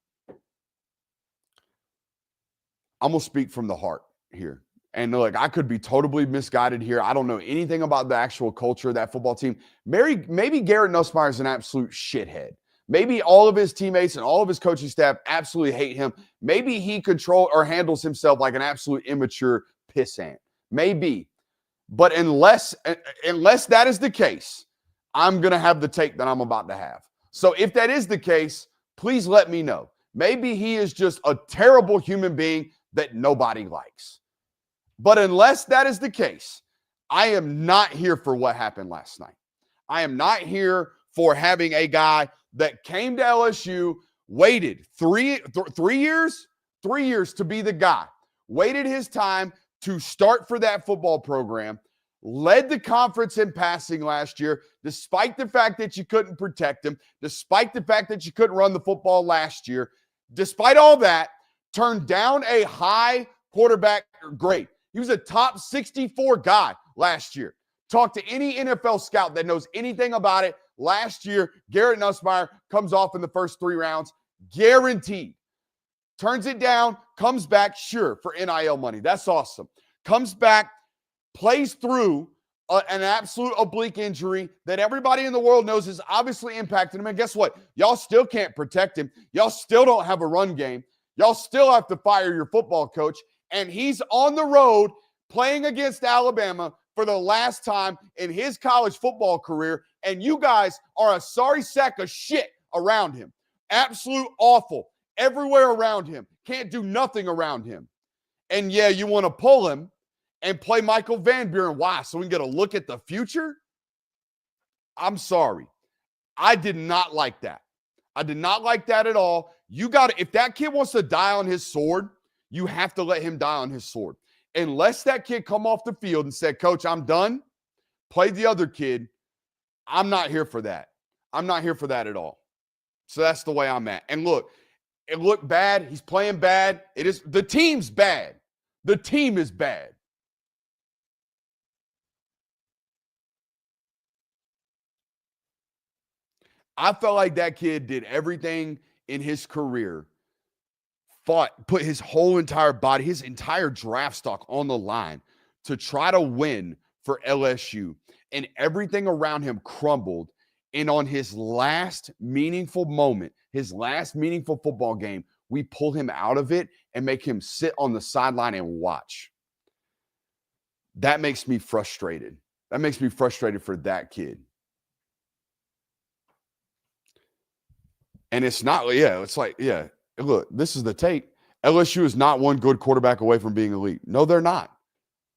going to speak from the heart here. And look, I could be totally misguided here. I don't know anything about the actual culture of that football team. Maybe Garrett Nussmeier is an absolute shithead. Maybe all of his teammates and all of his coaching staff absolutely hate him. Maybe he controls or handles himself like an absolute immature pissant. Maybe. But unless that is the case, I'm going to have the take that I'm about to have. So if that is the case, please let me know. Maybe he is just a terrible human being that nobody likes. But unless that is the case, I am not here for what happened last night. I am not here for having a guy that came to LSU, waited three years to be the guy, waited his time to start for that football program, led the conference in passing last year, despite the fact that you couldn't protect him, despite the fact that you couldn't run the football last year, despite all that, turned down a high quarterback grade. He was a top 64 guy last year. Talk to any NFL scout that knows anything about it. Last year, Garrett Nussmeier comes off in the first 3 rounds, guaranteed. Turns it down, comes back, sure, for NIL money. That's awesome. Comes back, plays through an absolute oblique injury that everybody in the world knows is obviously impacting him. And guess what? Y'all still can't protect him. Y'all still don't have a run game. Y'all still have to fire your football coach. And he's on the road playing against Alabama for the last time in his college football career. And you guys are a sorry sack of shit around him. Absolute awful. Everywhere around him. Can't do nothing around him. And yeah, you want to pull him and play Michael Van Buren. Why? So we can get a look at the future? I'm sorry. I did not like that. I did not like that at all. You got to, if that kid wants to die on his sword, you have to let him die on his sword. Unless that kid come off the field and said, Coach, I'm done, play the other kid, I'm not here for that. I'm not here for that at all. So that's the way I'm at. And look, it looked bad. He's playing bad. The team's bad. The team is bad. I felt like that kid did everything in his career, put his whole entire body, his entire draft stock on the line to try to win for LSU. And everything around him crumbled. And on his last meaningful moment, his last meaningful football game, we pull him out of it and make him sit on the sideline and watch. That makes me frustrated. That makes me frustrated for that kid. And it's not, it's like, look, this is the tape. LSU is not one good quarterback away from being elite. No, they're not.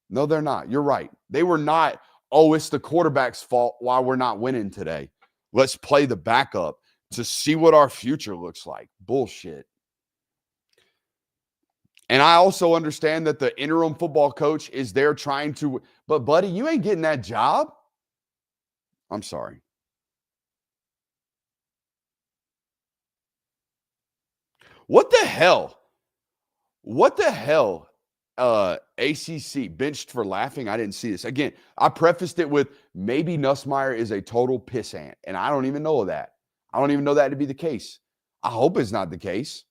No, they're not. You're right. They were not, it's the quarterback's fault why we're not winning today. Let's play the backup to see what our future looks like. Bullshit. And I also understand that the interim football coach is there trying to, but buddy, you ain't getting that job. I'm sorry. What the hell? What the hell? ACC benched for laughing. I didn't see this. Again, I prefaced it with maybe Nussmeier is a total pissant, and I don't even know that. I don't even know that to be the case. I hope it's not the case.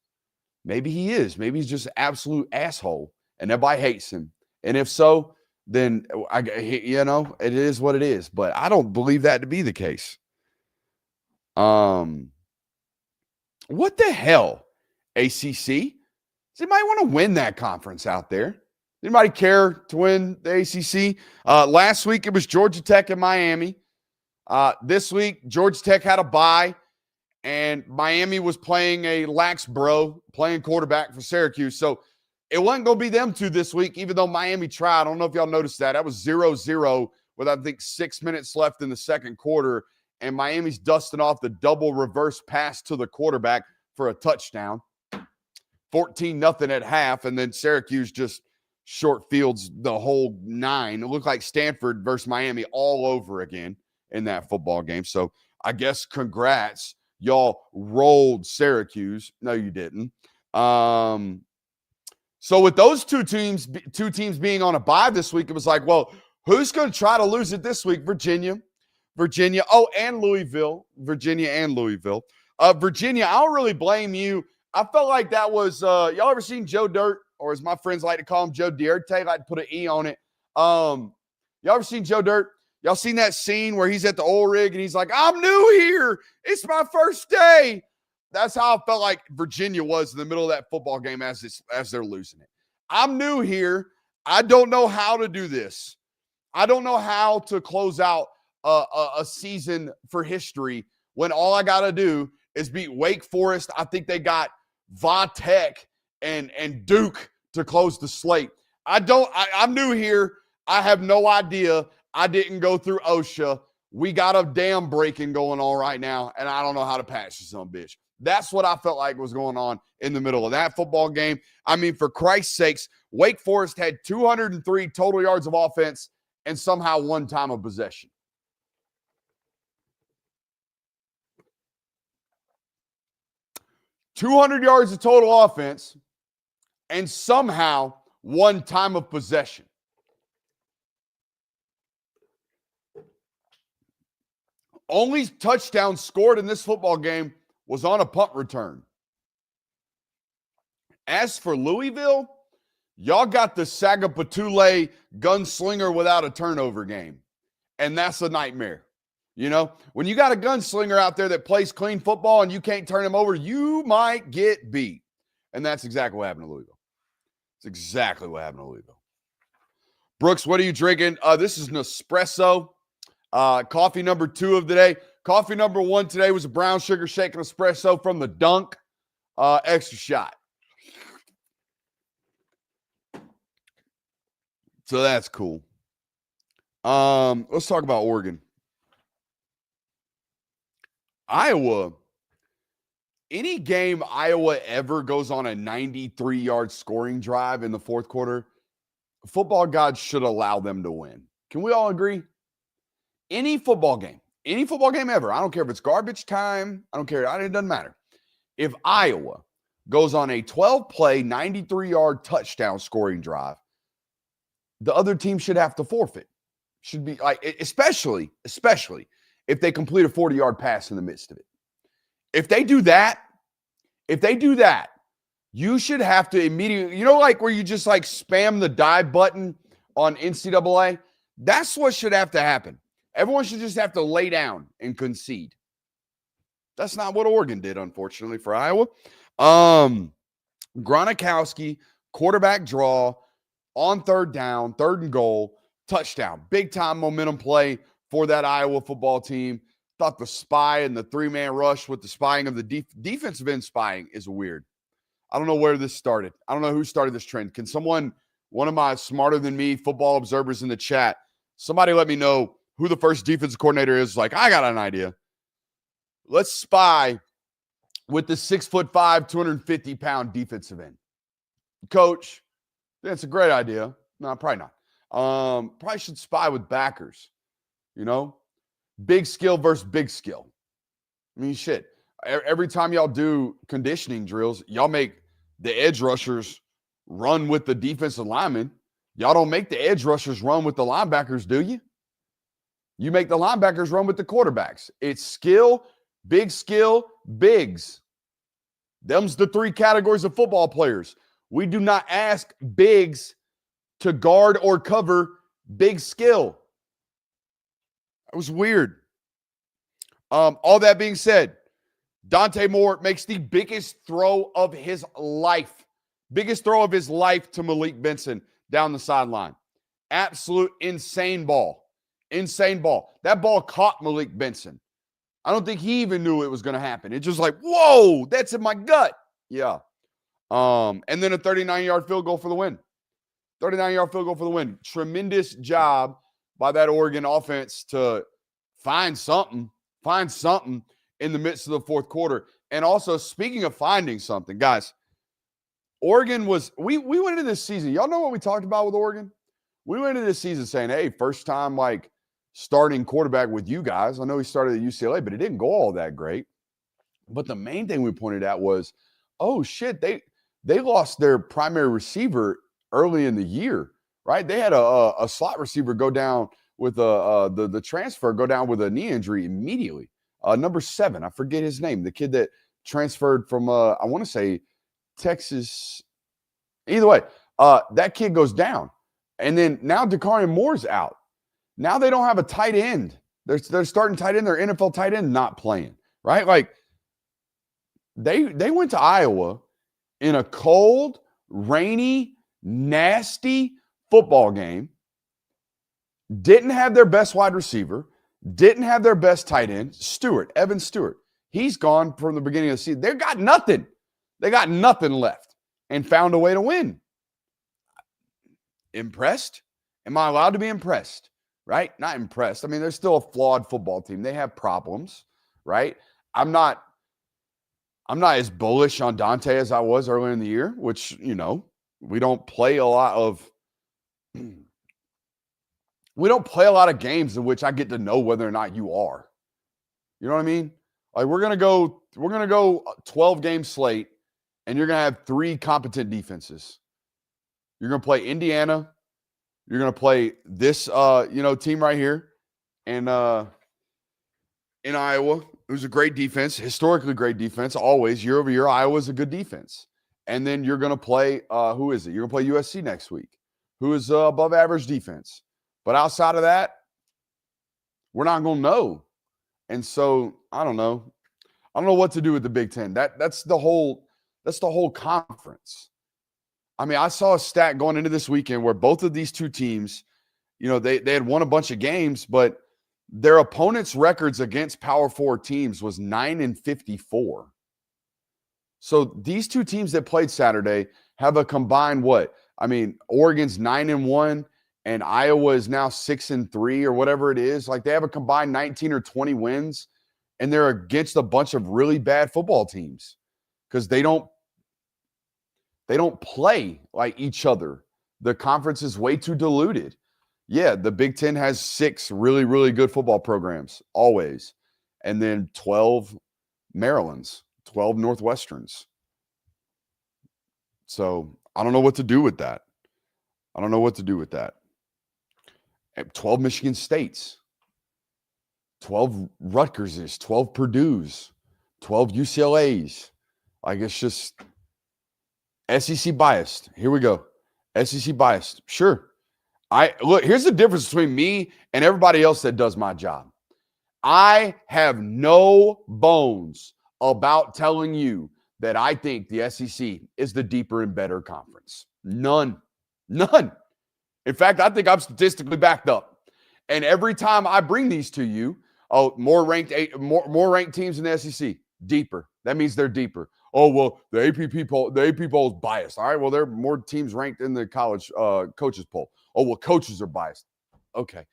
Maybe he is. Maybe he's just an absolute asshole, and everybody hates him. And if so, then it is what it is. But I don't believe that to be the case. What the hell, ACC? Does anybody want to win that conference out there? Anybody care to win the ACC? Last week, it was Georgia Tech and Miami. This week, Georgia Tech had a bye, and Miami was playing a lax bro, playing quarterback for Syracuse. So it wasn't going to be them two this week, even though Miami tried. I don't know if y'all noticed that. That was 0-0 with, I think, 6 minutes left in the second quarter, and Miami's dusting off the double reverse pass to the quarterback for a touchdown. 14-0 at half, and then Syracuse just short fields the whole 9. It looked like Stanford versus Miami all over again in that football game. So I guess congrats. Y'all rolled Syracuse. No, you didn't. So with those two teams being on a bye this week, it was like, well, who's going to try to lose it this week? Virginia. Oh, and Louisville. Virginia and Louisville. Virginia, I don't really blame you. I felt like that was, y'all ever seen Joe Dirt? Or as my friends like to call him, Joe Dierte, like to put an E on it. Y'all ever seen Joe Dirt? Y'all seen that scene where he's at the oil rig and he's like, I'm new here. It's my first day. That's how I felt like Virginia was in the middle of that football game as they're losing it. I'm new here. I don't know how to do this. I don't know how to close out a season for history when all I got to do is beat Wake Forest. I think they got Va Tech and Duke to close the slate. I'm new here. I have no idea. I didn't go through OSHA. We got a dam breaking going on right now, and I don't know how to patch this son bitch. That's what I felt like was going on in the middle of that football game. I mean, for Christ's sakes, Wake Forest had 203 total yards of offense and somehow 1 time of possession. $200 yards of total offense and somehow 1 time of possession. Only touchdown scored in this football game was on a punt return. As for Louisville, y'all got the Sagapatule gunslinger without a turnover game. And that's a nightmare. You know, when you got a gunslinger out there that plays clean football and you can't turn him over, you might get beat. And that's exactly what happened to Louisville. It's exactly what happened to Louisville. Brooks, what are you drinking? This is Nespresso. Coffee number 2 of the day. Coffee number 1 today was a brown sugar shaken espresso from the Dunk. Extra shot. So that's cool. Let's talk about Oregon. Iowa. Any game Iowa ever goes on a 93-yard scoring drive in the fourth quarter, football gods should allow them to win. Can we all agree? Any football game ever, I don't care if it's garbage time, I don't care, it doesn't matter. If Iowa goes on a 12-play, 93-yard touchdown scoring drive, the other team should have to forfeit. Should be like, especially if they complete a 40-yard pass in the midst of it. If they do that, you should have to immediately, like where you just like spam the dive button on NCAA, that's what should have to happen. Everyone should just have to lay down and concede. That's not what Oregon did, unfortunately, for Iowa. Gronkowski, quarterback draw, on 3rd down, 3rd and goal, touchdown. Big-time momentum play for that Iowa football team. Thought the spy and the 3-man rush with the spying of the defensive end spying is weird. I don't know where this started. I don't know who started this trend. Can someone, one of my smarter than me football observers in the chat, somebody let me know who the first defensive coordinator is? Like, I got an idea. Let's spy with the 6'5", 250-pound defensive end. Coach, that's a great idea. No, probably not. Probably should spy with backers. Big skill versus big skill. I mean, shit. Every time y'all do conditioning drills, y'all make the edge rushers run with the defensive linemen. Y'all don't make the edge rushers run with the linebackers, do you? You make the linebackers run with the quarterbacks. It's skill, bigs. Them's the 3 categories of football players. We do not ask bigs to guard or cover big skill. That was weird. All that being said, Dante Moore makes the biggest throw of his life. Biggest throw of his life to Malik Benson. down the sideline. Absolute insane ball. Insane ball. That ball caught Malik Benson. I don't think he even knew it was going to happen. It's just like, whoa, that's in my gut. Yeah. And then a 39-yard field goal for the win. 39-yard field goal for the win. Tremendous job by that Oregon offense to find something in the midst of the fourth quarter. And also, speaking of finding something, guys, Oregon was, we went into this season. Y'all know what we talked about with Oregon? We went into this season saying, hey, first time like starting quarterback with you guys. I know he started at UCLA, but it didn't go all that great. But the main thing we pointed out was, oh shit, they lost their primary receiver early in the year, right? They had a slot receiver go down with the transfer, go down with a knee injury immediately. Number 7, I forget his name, the kid that transferred from I want to say Texas. Either way, that kid goes down. And then now Dakarian Moore's out. Now they don't have a tight end. They're starting tight end, their NFL tight end not playing, right? Like they went to Iowa in a cold, rainy, nasty football game. Didn't have their best wide receiver. Didn't have their best tight end, Evan Stewart. He's gone from the beginning of the season. They've got nothing. They got nothing left and found a way to win. Impressed? Am I allowed to be impressed? Right? Not impressed. I mean, they're still a flawed football team. They have problems, right? I'm not as bullish on Dante as I was earlier in the year, which, you know, we don't play a lot of games in which I get to know whether or not you are. You know what I mean? Like we're gonna go 12 game slate, and you're gonna have 3 competent defenses. You're gonna play Indiana. You're gonna play this team right here, and in Iowa, who's a great defense, historically great defense, always year over year. Iowa's a good defense, and then you're gonna play who is it? You're gonna play USC next week, who is above average defense. But outside of that, we're not going to know. And so, I don't know. I don't know what to do with the Big Ten. That's the whole conference. I mean, I saw a stat going into this weekend where both of these two teams, you know, they had won a bunch of games, but their opponents' records against Power 4 teams was 9-54. So these two teams that played Saturday have a combined what? I mean, Oregon's 9-1. And Iowa is now 6-3 or whatever it is. Like they have a combined 19 or 20 wins, and they're against a bunch of really bad football teams because they don't play like each other. The conference is way too diluted. Yeah, the Big Ten has 6 really, really good football programs always, and then 12 Marylands, 12 Northwesterns. So I don't know what to do with that. 12 Michigan States, 12 Rutgerses, 12 Purdue's, 12 UCLA's. Like it's just SEC biased. Here we go. SEC biased. Sure. Look, here's the difference between me and everybody else that does my job. I have no bones about telling you that I think the SEC is the deeper and better conference. None. In fact, I think I'm statistically backed up. And every time I bring these to you, more ranked teams in the SEC, deeper. That means they're deeper. Oh, well, the AP poll is biased. All right, well, there are more teams ranked in the college coaches poll. Oh, well, coaches are biased. Okay.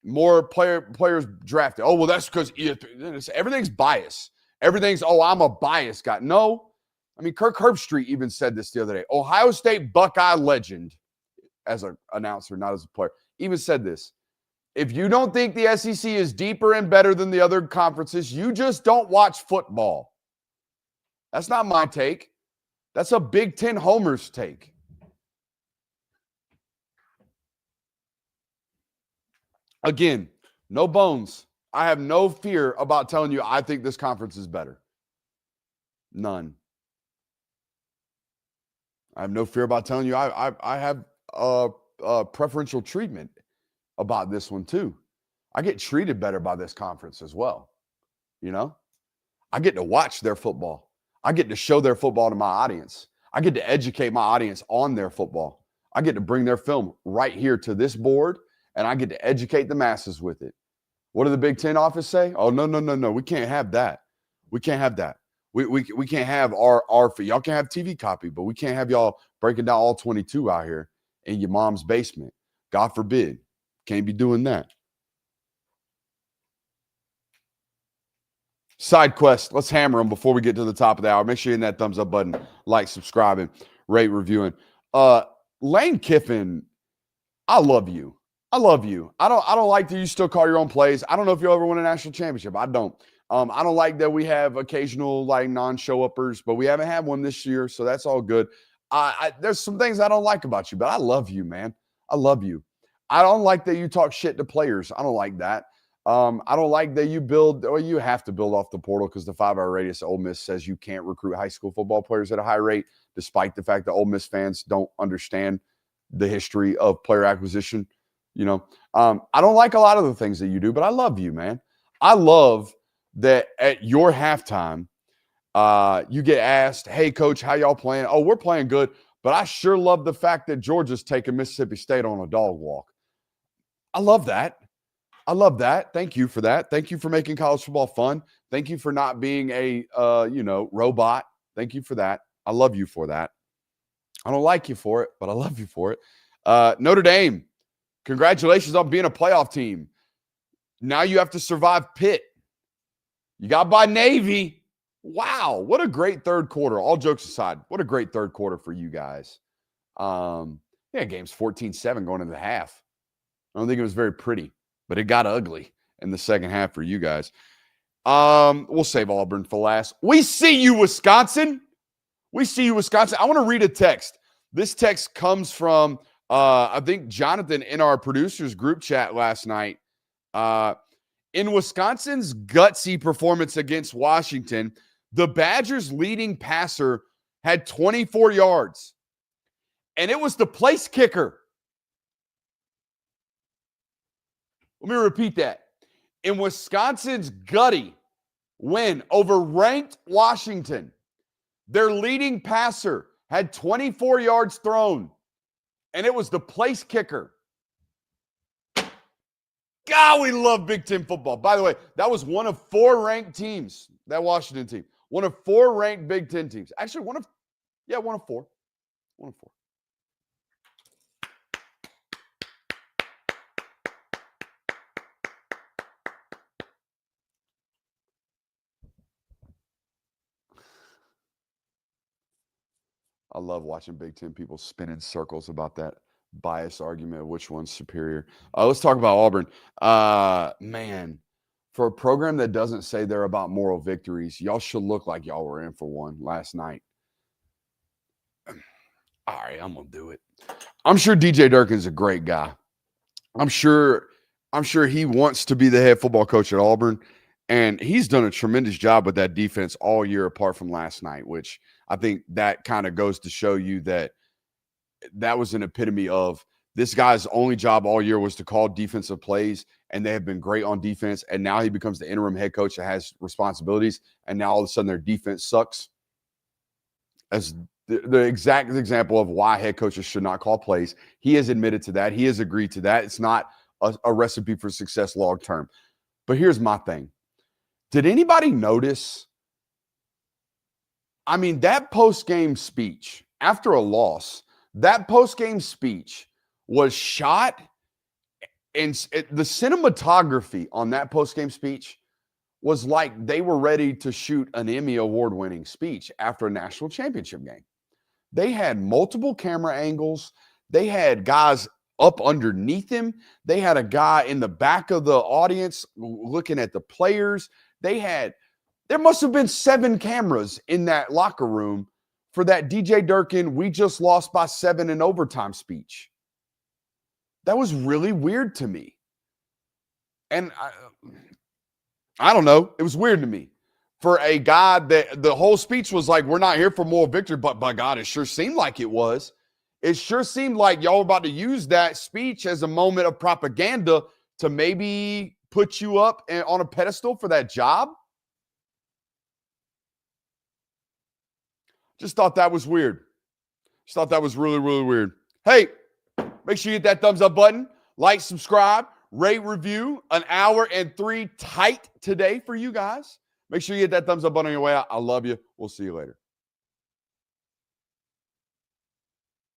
More players drafted. Oh, well, that's because everything's biased. I'm a biased guy. No. I mean, Kirk Herbstreit even said this the other day. Ohio State Buckeye legend, as an announcer, not as a player, even said this. If you don't think the SEC is deeper and better than the other conferences, you just don't watch football. That's not my take. That's a Big Ten homer's take. Again, no bones. I have no fear about telling you I think this conference is better. None. I have no fear about telling you I have preferential treatment about this one too. I get treated better by this conference as well. You know, I get to watch their football. I get to show their football to my audience. I get to educate my audience on their football. I get to bring their film right here to this board, and I get to educate the masses with it. What did the Big Ten office say? Oh, no. We can't have that. We can't have that. We can't have our y'all can have TV copy, but we can't have y'all breaking down all 22 out here in your mom's basement. God forbid. Can't be doing that. Side quest. Let's hammer them before we get to the top of the hour. Make sure you hit that thumbs up button, like, subscribing, rate, reviewing. Lane Kiffin, I love you. I love you. I don't like that you still call your own plays. I don't know if you'll ever win a national championship. I don't. I don't like that we have occasional like non-show-uppers, but we haven't had one this year, so that's all good. There's some things I don't like about you, but I love you, man. I love you. I don't like that you talk shit to players. I don't like that. I don't like that you have to build off the portal because the 5-hour radius of Ole Miss says you can't recruit high school football players at a high rate, despite the fact that Ole Miss fans don't understand the history of player acquisition. You know, I don't like a lot of the things that you do, but I love you, man. I love that at your halftime, you get asked, hey, coach, how y'all playing? Oh, we're playing good. But I sure love the fact that Georgia's taking Mississippi State on a dog walk. I love that. I love that. Thank you for that. Thank you for making college football fun. Thank you for not being a, robot. Thank you for that. I love you for that. I don't like you for it, but I love you for it. Notre Dame, congratulations on being a playoff team. Now you have to survive Pitt. You got by Navy. Wow, what a great third quarter. All jokes aside, what a great third quarter for you guys. Game's 14-7 going into the half. I don't think it was very pretty, but it got ugly in the second half for you guys. We'll save Auburn for last. We see you, Wisconsin. We see you, Wisconsin. I want to read a text. This text comes from, I think, Jonathan in our producers group chat last night. In Wisconsin's gutsy performance against Washington, the Badgers' leading passer had 24 yards, and it was the place kicker. Let me repeat that. In Wisconsin's gutty win over ranked Washington, their leading passer had 24 yards thrown, and it was the place kicker. God, we love Big Ten football. By the way, that was one of 4 ranked teams, that Washington team. One of 4 ranked Big Ten teams. Actually, one of 4. One of 4. I love watching Big Ten people spin in circles about that bias argument of which one's superior. Let's talk about Auburn. Man, for a program that doesn't say they're about moral victories, y'all should look like y'all were in for one last night. All right, I'm going to do it. I'm sure DJ Durkin's a great guy. I'm sure he wants to be the head football coach at Auburn, and he's done a tremendous job with that defense all year apart from last night, which I think that kind of goes to show you that was an epitome of this guy's only job all year was to call defensive plays, and they have been great on defense, and now he becomes the interim head coach that has responsibilities, and now all of a sudden their defense sucks. As the exact example of why head coaches should not call plays. He has admitted to that. He has agreed to that. It's not a recipe for success long term. But here's my thing. Did anybody notice? I mean, that post-game speech after a loss, that post-game speech was shot, and the cinematography on that post-game speech was like they were ready to shoot an Emmy award-winning speech after a national championship game. They had multiple camera angles. They had guys up underneath him. They had a guy in the back of the audience looking at the players. There must have been 7 cameras in that locker room for that DJ Durkin, we just lost by 7 in overtime speech. That was really weird to me. And I don't know. It was weird to me. For a guy that the whole speech was like, we're not here for moral victory, but by God, it sure seemed like it was. It sure seemed like y'all were about to use that speech as a moment of propaganda to maybe put you up on a pedestal for that job. Just thought that was weird. Just thought that was really, really weird. Hey, make sure you hit that thumbs up button, like, subscribe, rate, review. An hour and 3 tight today for you guys. Make sure you hit that thumbs up button on your way out. I love you. We'll see you later.